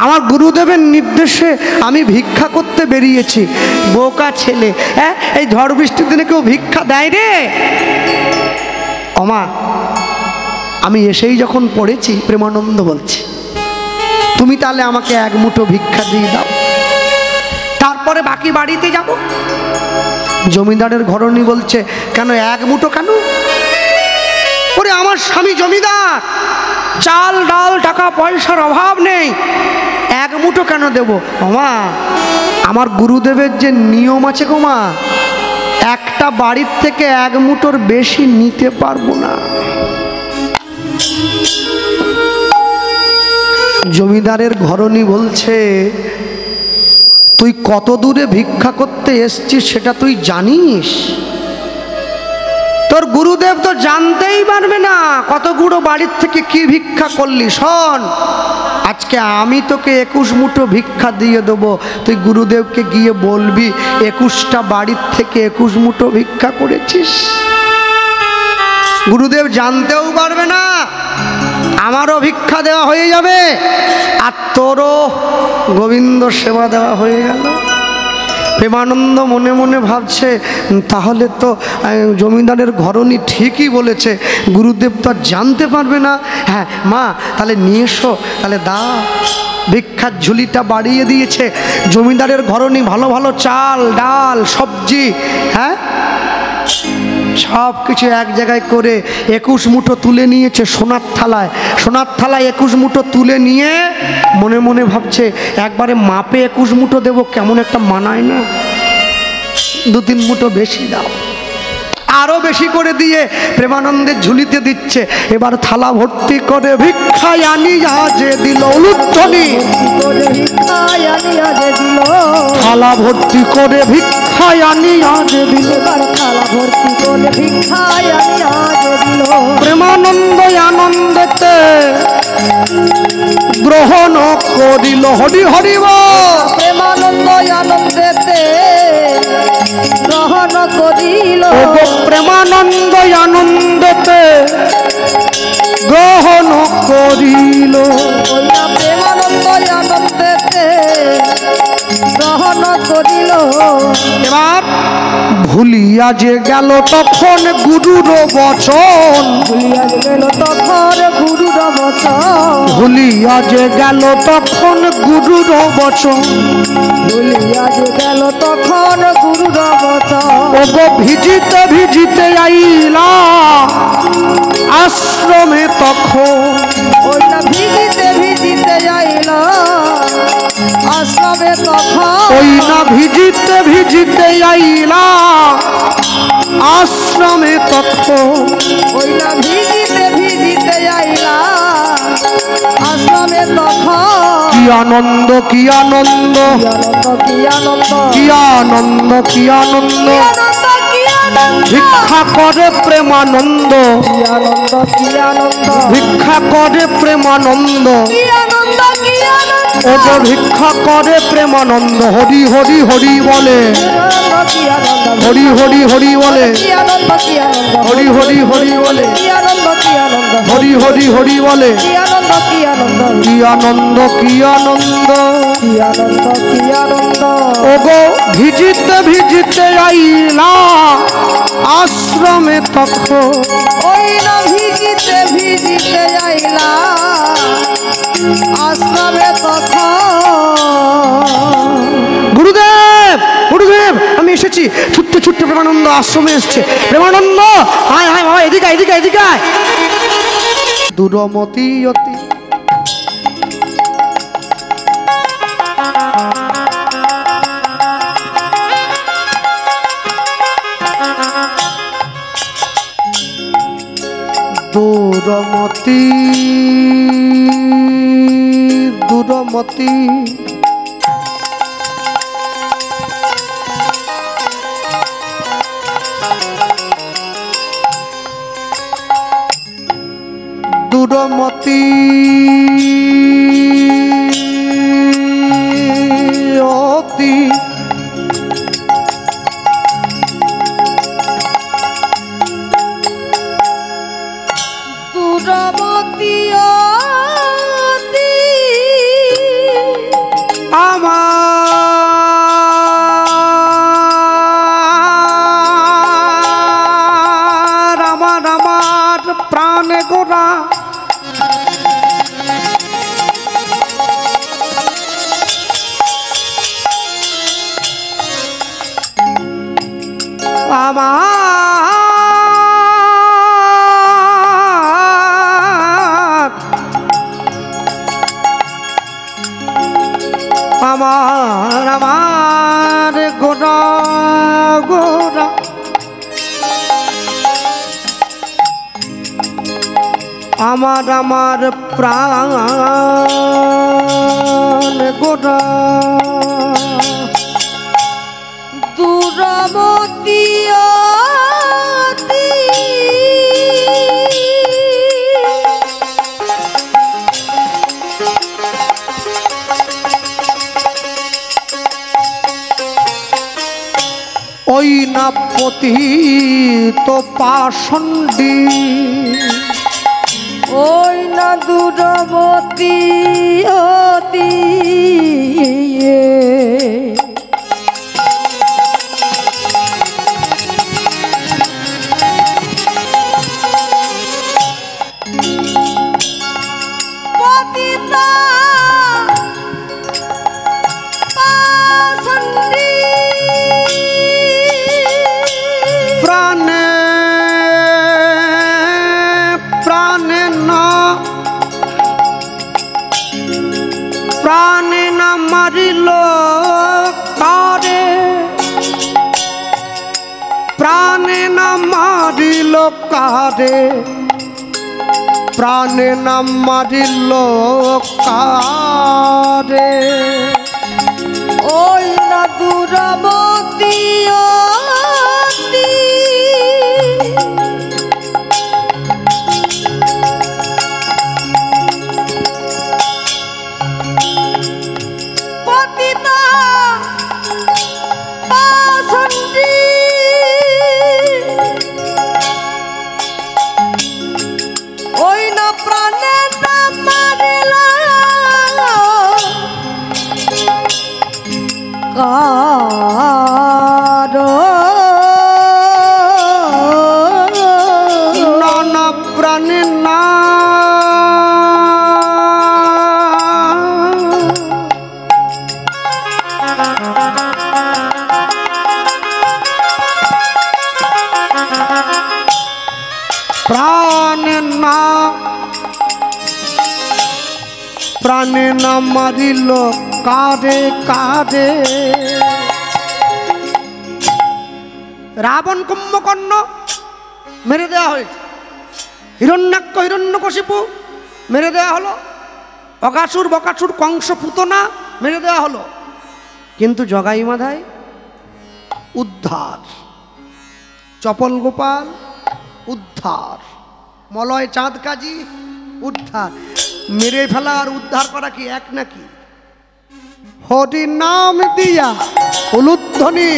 Speaker 1: আমার গুরুদেবের নির্দেশে আমি ভিক্ষা করতে বেরিয়েছি। বোকা ছেলে, হ্যাঁ, এই ঝড় বৃষ্টির দিনে কেউ ভিক্ষা দেয় রে? অমা, আমি এসেই যখন পড়েছি, প্রেমানন্দ বলছে তুমি তাহলে আমাকে এক মুঠো ভিক্ষা দিয়ে দাও, তারপরে বাকি বাড়িতে যাব। জমিদারের ঘরণী বলছে, কেন এক মুঠো কেন? ওরে আমার স্বামী জমিদার, চাল ডাল টাকা পয়সার অভাব নেই, এক মুঠো কেন দেব? মা, আমার গুরুদেবের যে নিয়ম আছে গো মা, একটা বাড়ির থেকে এক মুঠোর বেশি নিতে পারবো না। জমিদারের ঘরণী বলছে, তুই কত দূরে ভিক্ষা করতে এসছিস সেটা তুই জানিস? তোর গুরুদেব তো জানতেই পারবে না কত গুঁড়ো বাড়ির থেকে কি ভিক্ষা করলি। শোন, আজকে আমি তোকে 21 মুঠো ভিক্ষা দিয়ে দেবো, তুই গুরুদেবকে গিয়ে বলবি 21টা বাড়ির থেকে 21 মুঠো ভিক্ষা করেছিস। গুরুদেব জানতেও পারবে না, আমারও ভিক্ষা দেওয়া হয়ে যাবে, আর তোরও গোবিন্দ সেবা দেওয়া হয়ে গেল। প্রেমানন্দ মনে মনে ভাবছে তাহলে তো জমিদারের ঘরণী ঠিকই বলেছে, গুরুদেব তো আর জানতে পারবে না। হ্যাঁ মা তাহলে নিয়ে এসো, তাহলে দাও। ভিক্ষার ঝুলিটা বাড়িয়ে দিয়েছে। জমিদারের ঘরণী ভালো ভালো চাল ডাল সবজি, হ্যাঁ সব কিছু এক জায়গায় করে 21 মুঠো তুলে নিয়েছে সোনার থালায়। সোনার থালায় 21 মুঠো তুলে নিয়ে মনে মনে ভাবছে একবারে মাপে 21 মুঠো দেবো, কেমন একটা মানায় না, 2-3 মুঠো বেশি দাও। আরো বেশি করে দিয়ে প্রেমানন্দের ঝুলিতে দিচ্ছে। এবার থালা ভর্তি করে ভিক্ষায় আনিয়া যে দিল উলুধ্বনি, থালা ভর্তি করে ভিক্ষায় আনিয়া যে দিল,
Speaker 2: থালা ভর্তি করে ভিক্ষায় আনিয়া যে দিল।
Speaker 1: প্রেমানন্দ আনন্দেতে গ্রহণ করিল। হরি হরি বল।
Speaker 2: প্রেমানন্দ আনন্দেতে গ্রহণ করিল।
Speaker 1: প্রেমানন্দ আনন্দেতে গ্রহণ করিল।
Speaker 2: প্রেমানন্দ আনন্দেতে গ্রহণ করিল।
Speaker 1: এবার ভুলিয়া যে গেল তখন গুরুর বচন,
Speaker 2: ভুলিয়া যে গেল তখন গুরুর বচন,
Speaker 1: ভুলিয়া যে গেল তখন গুরুর বচন,
Speaker 2: ভুলিয়া যে গেল তখন গুরুর বচন।
Speaker 1: ওগো ভিজিতে ভিজিতে আইলা আশ্রমে তখন,
Speaker 2: ওই না ভিজিতে ভিজিতে আইল আশ্রমে তখন,
Speaker 1: ওই না ভিজিতে ভিজিতে আইলা আশ্রমে তখন,
Speaker 2: ওই না ভিজিতে ভিজিতে আইলা আশ্রমে তখন।
Speaker 1: কি আনন্দ কি আনন্দ
Speaker 2: কি আনন্দ
Speaker 1: কি আনন্দ কি আনন্দ,
Speaker 2: কি আনন্দ কি আনন্দ
Speaker 1: ভিক্ষা করে প্রেমানন্দ,
Speaker 2: কি আনন্দ কি আনন্দ
Speaker 1: ভিক্ষা করে প্রেমানন্দ,
Speaker 2: কি আনন্দ কি আনন্দ,
Speaker 1: ওগো ভিক্ষা করে প্রেমানন্দ। হরি হরি হরি বলে,
Speaker 2: কি আনন্দ
Speaker 1: হরি হরি হরি বলে,
Speaker 2: কি আনন্দ কি আনন্দ,
Speaker 1: হরি হরি হরি বলে,
Speaker 2: কি আনন্দ কি আনন্দ,
Speaker 1: হরি হরি হরি বলে।
Speaker 2: কি আনন্দ কি আনন্দ,
Speaker 1: কি আনন্দ কি আনন্দ,
Speaker 2: কি আনন্দ কি আনন্দ।
Speaker 1: ওগো ভিজিতে ভিজিতে আইলা আশ্রমে তখন,
Speaker 2: ওই না ভিজিতে ভিজিতে আইলা আশ্রমে তখন।
Speaker 1: গুরুদেব গুরুদেব আমি এসেছি, ছুটতে ছুটতে প্রেমানন্দ আশ্রমে এসছে। প্রেমানন্দ হায় হায় বাবা, এদিকে এদিকে এদিকে। দুরমতি অতি দুরমতি দুরমতি দুরমতি অতি
Speaker 2: দুরমতি অতি
Speaker 1: আমার আমার আমার প্রাণে গোরা, আমার আমার গোরা গোরা, আমার আমার প্রাণ গোরা।
Speaker 2: দুরমতি অতি
Speaker 1: ওই না পতিত পাষণ্ডী,
Speaker 2: ওই না দুরমতি অতি
Speaker 1: মারিল কারে, প্রাণে নাম মারিল কারে।
Speaker 2: ওই না দুরাবতী
Speaker 1: নানা প্রাণে না প্রাণে না প্রাণে না মারিল কারে কারে। রাবণ কুম্ভকর্ণ মেরে দেওয়া হয়েছে, হিরণ্যাক্ষ হিরণ্যকশিপু মেরে দেওয়া হলো, অকাসুর বকাসুর কংস পুতনা মেরে দেওয়া হলো, কিন্তু জগাই মাধাই উদ্ধার, চপল গোপাল উদ্ধার, মলয় চাঁদ কাজী উদ্ধার। মেরে ফেলা আর উদ্ধার করা কি এক নাকি? হরি নাম দিয়া উলুধ্বনি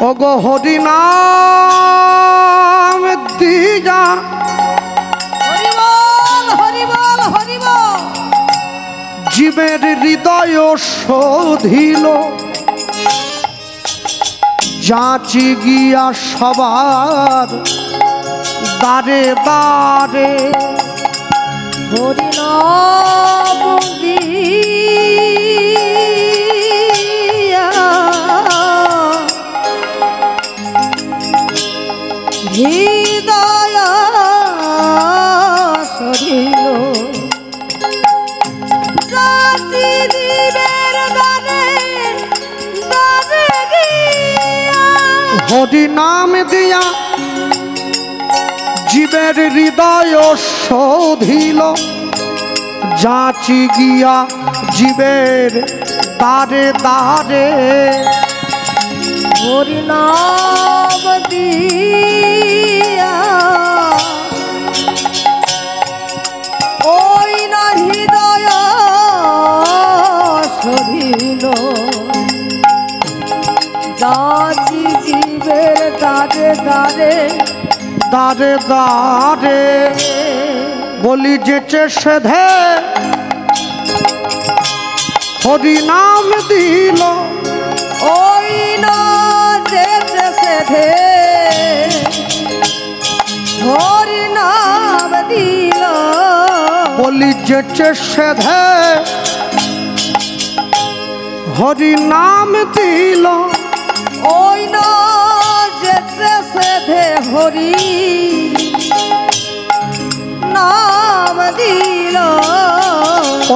Speaker 1: ওগো হরি নাম দিয়া
Speaker 2: হরিবল হরিবল
Speaker 1: জীবের হৃদয় শোধিল, যাচি গিয়া সবার দ্বারে দ্বারে।
Speaker 2: হরিনাম দিয়া হৃদয় সরিল, জাতি জীবের দ্বারে দ্বারে গিয়া।
Speaker 1: হরি নাম দিয়া জীবের হৃদয় শোধিল, যাচি গিয়া জীবের দ্বারে দ্বারে।
Speaker 2: হরিনাম দিয়া ওই না হৃদয় সরিল, যাচি জীবের দ্বারে দ্বারে
Speaker 1: দ্বারে দ্বারে। বলি যেচে সেধে হরি নাম দিল,
Speaker 2: ওই না যেতে সেধে হরি নাম দিল।
Speaker 1: বলি যেচে সেধে হরি নাম দিল,
Speaker 2: ওই না যেতে সেধে হরি নাম দিল।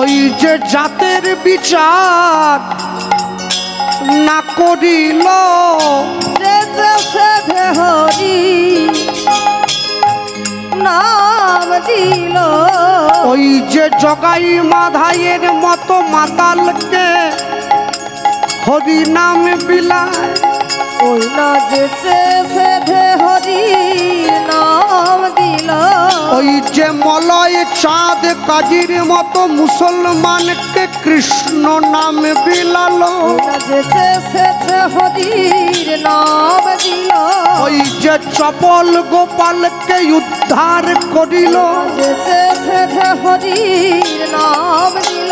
Speaker 1: ওই যে জাতের বিচার না করিল,
Speaker 2: যেতে সেধে হরি নাম দিল।
Speaker 1: ওই যে জগাই মাধাইয়ের মতো মাতালকে হরি নাম বিলায়,
Speaker 2: ওই না যেতে সেধে হরি নাম দিল।
Speaker 1: ওই যে মলয় চাঁদ কাজীর মতো মুসলমানকে কৃষ্ণ নাম বিলালো,
Speaker 2: ওই না যেতে সেধে হরির নাম দিল।
Speaker 1: ওই যে চপল গোপালকে উদ্ধার করিল,
Speaker 2: যেতে সেধে হরির নাম দিল।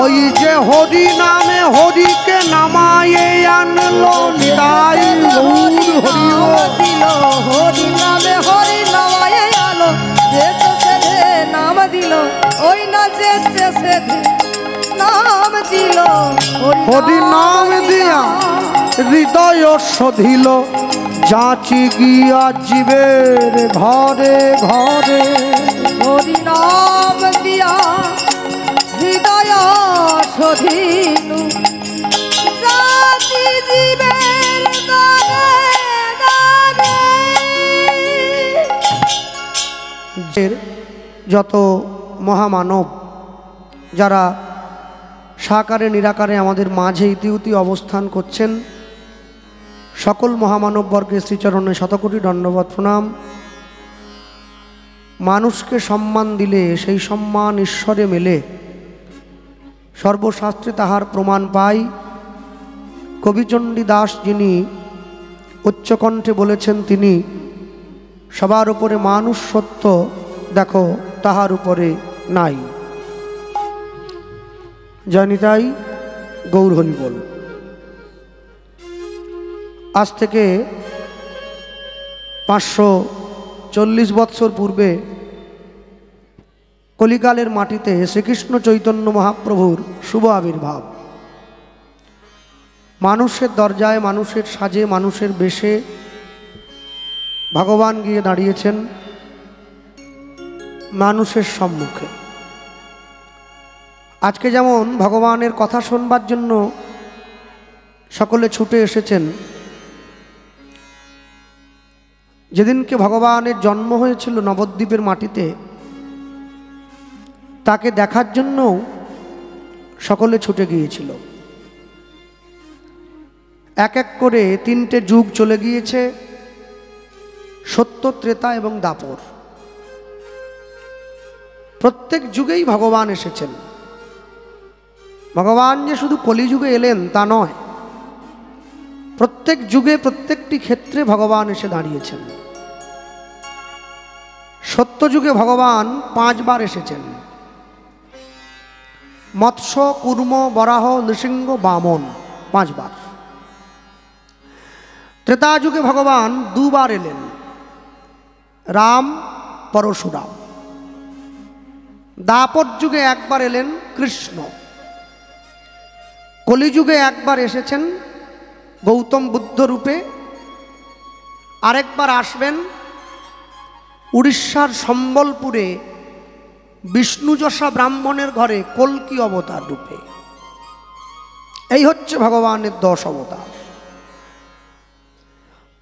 Speaker 1: ওই যে হরি নামে হরিকে নামায়ে আনলো, নিতাই গৌর হরি
Speaker 2: দিল হরি নামে হরি নামায় আলো, যেতে সেধে নাম দিল। ওই না যেতে সেধে নাম দিল,
Speaker 1: হরি নাম দিয়া হৃদয় শোধিল, যাচি গিয়া জীবের ঘরে ঘরে।
Speaker 2: হরি নাম দিয়া হৃদয় শোধিল, জাতি
Speaker 1: যত মহামানব যারা সাকারে নিরাকারে আমাদের মাঝে ইতিউতি অবস্থান করছেন, সকল মহামানববর্গের শ্রীচরণে শতকোটি দণ্ডবৎ প্রণাম। মানুষকে সম্মান দিলে সেই সম্মান ঈশ্বরে মেলে, সর্বশাস্ত্রে তাহার প্রমাণ পাই। কবিচণ্ডী দাস যিনি উচ্চকণ্ঠে বলেছেন, তিনি সবার উপরে মানুষ সত্য, দেখো তাহার উপরে নাই। জয়নিতাই গৌর হরি বল। আজ থেকে 540 বৎসর পূর্বে কলিকালের মাটিতে শ্রীকৃষ্ণ চৈতন্য মহাপ্রভুর শুভ আবির্ভাব। মানুষের দরজায়, মানুষের সাজে, মানুষের বেশে ভগবান গিয়ে দাঁড়িয়েছেন মানুষের সম্মুখে। আজকে যেমন ভগবানের কথা শুনবার জন্য সকলে ছুটে এসেছেন, যেদিনকে ভগবানের জন্ম হয়েছিল নবদ্বীপের মাটিতে, তাকে দেখার জন্য সকলে ছুটে গিয়েছিল। এক এক করে 3টে যুগ চলে গিয়েছে, সত্য, ত্রেতা এবং দাপর। প্রত্যেক যুগেই ভগবান এসেছেন। ভগবান যে শুধু কলিযুগে এলেন তা নয়, প্রত্যেক যুগে প্রত্যেকটি ক্ষেত্রে ভগবান এসে দাঁড়িয়েছেন। সত্যযুগে ভগবান 5 বার এসেছেন, মৎস্য, কূর্ম, বরাহ, নৃসিংহ, বামন, 5 বার। ত্রেতা যুগে ভগবান 2 বার এলেন, রাম, পরশুরাম। দাপর যুগে 1 বার এলেন কৃষ্ণ। কলিযুগে 1 বার এসেছেন গৌতম বুদ্ধ রূপে, আরেকবার আসবেন উড়িষ্যার সম্বলপুরে বিষ্ণুযশা ব্রাহ্মণের ঘরে কল্কি অবতার রূপে। এই হচ্ছে ভগবানের 10 অবতার।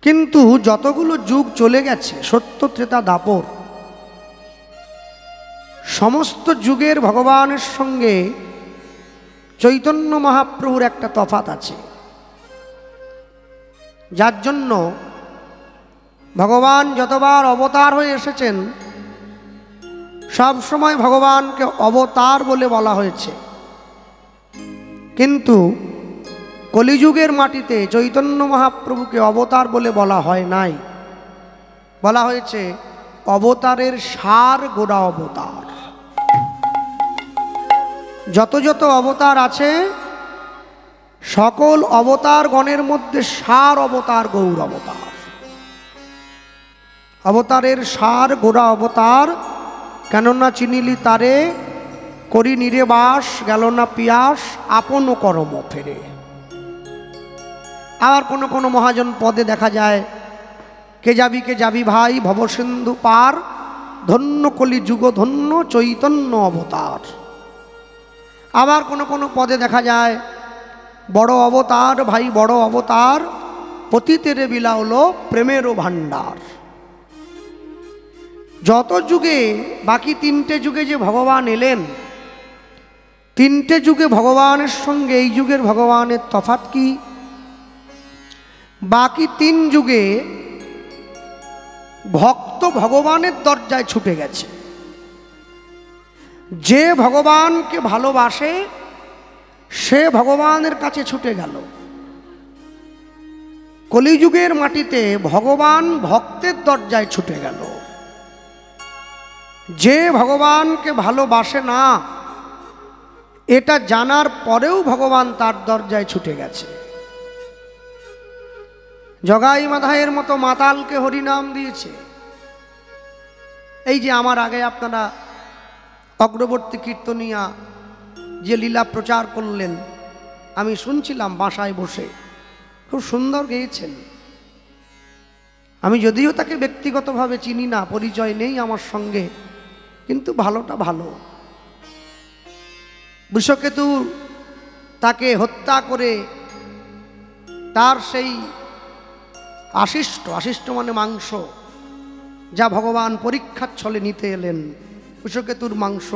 Speaker 1: কিন্তু যতগুলো যুগ চলে গেছে, সত্য, ত্রেতা, দাপর, সমস্ত যুগের ভগবানের সঙ্গে চৈতন্য মহাপ্রভুর একটা তফাৎ আছে, যার জন্য ভগবান যতবার অবতার হয়ে এসেছেন সব সময় ভগবানকে অবতার বলে বলা হয়েছে। কিন্তু কলিযুগের মাটিতে চৈতন্য মহাপ্রভুকে অবতার বলে বলা হয় নাই, বলা হয়েছে অবতারের সার গোড়া অবতার। যত যত অবতার আছে, সকল অবতার গণের মধ্যে সার অবতার গৌর অবতার। অবতারের সার গোড়া অবতার, কেননা চিনিলি তারে, করি নিরে বাস, গেল না পিয়াস, আপন কর্ম ফেরে। আবার কোনো কোনো মহাজন পদে দেখা যায়, কে যাবি ভাই ভবসিন্ধু পার, ধন্য কলি যুগ ধন্য চৈতন্য অবতার। আবার কোনো কোনো পদে দেখা যায়, বড় অবতার ভাই বড় অবতার, পতিতেরে বিলাওলো প্রেমেরও ভাণ্ডার। যত যুগে, বাকি 3টে যুগে যে ভগবান এলেন, 3টে যুগে ভগবানের সঙ্গে এই যুগের ভগবানের তফাৎ কি? বাকি 3 যুগে ভক্ত ভগবানের দরজায় ছুটে গেছে। যে ভগবানকে ভালোবাসে সে ভগবানের কাছে ছুটে গেল। কলিযুগের মাটিতে ভগবান ভক্তের দরজায় ছুটে গেল। যে ভগবানকে ভালোবাসে না, এটা জানার পরেও ভগবান তার দরজায় ছুটে গেছে। জগাই মাধায়ের মতো মাতালকে হরিনাম দিয়েছে। এই যে আমার আগে আপনারা অগ্রবর্তী কীর্তনিয়া যে লীলা প্রচার করলেন, আমি শুনছিলাম বাসায় বসে, খুব সুন্দর গেয়েছেন। আমি যদিও তাকে ব্যক্তিগতভাবে চিনি না, পরিচয় নেই আমার সঙ্গে, কিন্তু ভালোটা ভালো। বৃষকেতু তাকে হত্যা করে তার সেই আশিষ্ট, আশিষ্ট মানে মাংস, যা ভগবান পরীক্ষার ছলে নিতে এলেন, কুশকেতুর মাংস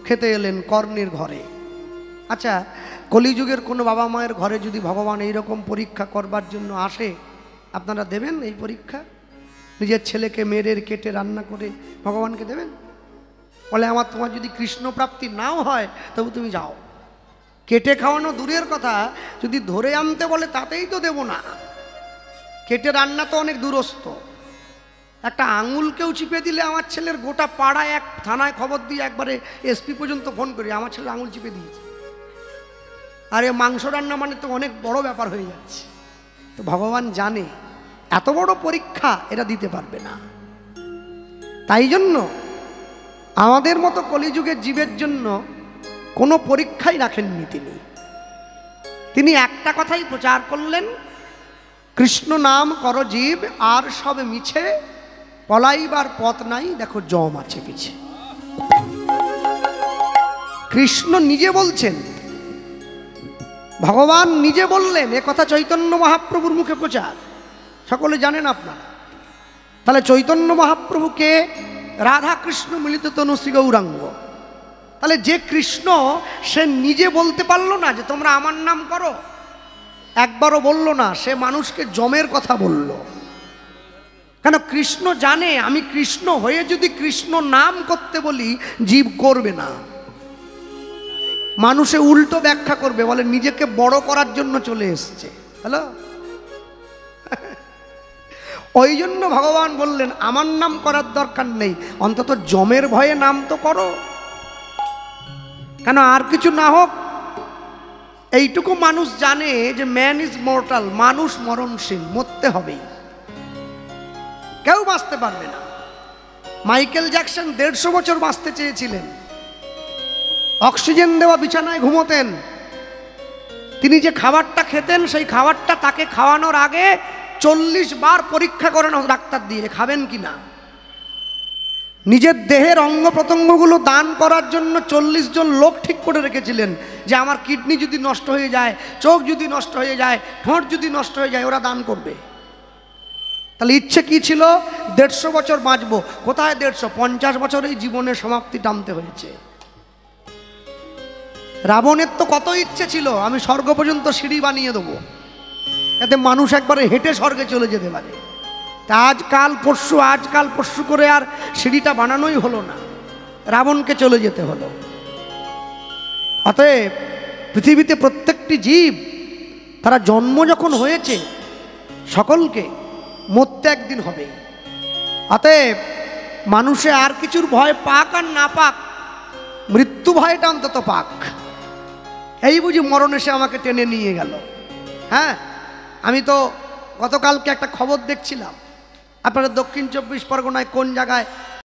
Speaker 1: খেতে এলেন কর্ণের ঘরে। আচ্ছা, কলিযুগের কোনো বাবা মায়ের ঘরে যদি ভগবান এইরকম পরীক্ষা করবার জন্য আসে, আপনারা দেবেন এই পরীক্ষা? নিজের ছেলেকে মেয়ের কেটে রান্না করে ভগবানকে দেবেন? বলে আমার তোমার যদি কৃষ্ণ প্রাপ্তি নাও হয় তবু তুমি যাও। কেটে খাওয়ানো দূরের কথা, যদি ধরে আনতে বলে তাতেই তো দেব না। কেটে রান্না তো অনেক দূরস্থ। একটা আঙুলকেও চিপে দিলে আমার ছেলের গোটা পাড়ায় এক থানায় খবর দিয়ে একবারে এসপি পর্যন্ত ফোন করি আমার ছেলে আঙুল চিপে দিয়েছে। আর এ মাংস রান্না মানে তো অনেক বড় ব্যাপার হয়ে যাচ্ছে। তো ভগবান জানে এত বড় পরীক্ষা এরা দিতে পারবে না। তাই জন্য আমাদের মতো কলিযুগের জীবের জন্য কোনো পরীক্ষাই রাখেননি তিনি। তিনি একটা কথাই প্রচার করলেন, কৃষ্ণ নাম কর জীব আর সব মিছে, পলাইবার পথ নাই দেখো জম আছে পিছে। কৃষ্ণ নিজে বলছেন, ভগবান নিজে বললেন, এ কথা চৈতন্য মহাপ্রভুর মুখে প্রচার, সকলে জানেন আপনারা। তাহলে চৈতন্য মহাপ্রভুকে রাধা কৃষ্ণ মিলিত তনু শ্রী গৌরাঙ্গ। তাহলে যে কৃষ্ণ সে নিজে বলতে পারলো না যে তোমরা আমার নাম করো, একবারও বলল না, সে মানুষকে জমের কথা বলল। কেন? কৃষ্ণ জানে আমি কৃষ্ণ হয়ে যদি কৃষ্ণ নাম করতে বলি জীব করবে না, মানুষে উল্টো ব্যাখ্যা করবে, বলে নিজেকে বড় করার জন্য চলে এসছে। হ্যালো, ওই জন্য ভগবান বললেন আমার নাম করার দরকার নেই, অন্তত জমের ভয়ে নাম তো করো। কেন? আর কিছু না হোক এইটুকু মানুষ জানে যে ম্যান ইজ মর্টাল, মানুষ মরণশীল, মরতে হবেই, কেউ বাঁচতে পারবে না। মাইকেল জ্যাকসন 150 বছর বাঁচতে চেয়েছিলেন, অক্সিজেন দেওয়া বিছানায় ঘুমোতেন। তিনি যে খাবারটা খেতেন সেই খাবারটা তাকে খাওয়ানোর আগে 40 বার পরীক্ষা করেন ডাক্তার দিয়ে খাবেন কিনা। নিজের দেহের অঙ্গ প্রত্যঙ্গগুলো দান করার জন্য 40 জন লোক ঠিক করে রেখেছিলেন যে আমার কিডনি যদি নষ্ট হয়ে যায়, চোখ যদি নষ্ট হয়ে যায়, ঠোঁট যদি নষ্ট হয়ে যায়, ওরা দান করবে। তাহলে ইচ্ছে কি ছিল? 150 বছর বাঁচবো। কোথায় 150? 50 বছরেই জীবনের সমাপ্তি টানতে হয়েছে। রাবণের তো কত ইচ্ছে ছিল, আমি স্বর্গ পর্যন্ত সিঁড়ি বানিয়ে দেবো, এতে মানুষ একবারে হেঁটে স্বর্গে চলে যেতে পারে। তা আজকাল পরশু করে আর সিঁড়িটা বানানোই হলো না, রাবণকে চলে যেতে হলো। অতএব পৃথিবীতে প্রত্যেকটি জীব তারা জন্ম যখন হয়েছে সকলকে মরতে একদিন হবে। অতএব মানুষে আর কিছুর ভয় পাক আর না পাক, মৃত্যু ভয়টা অন্তত পাক। এই বুঝি মরণ এসে আমাকে টেনে নিয়ে গেল। হ্যাঁ, আমি তো গতকালকে একটা খবর দেখছিলাম, আপনারা দক্ষিণ 24 পরগনায় কোন জায়গায়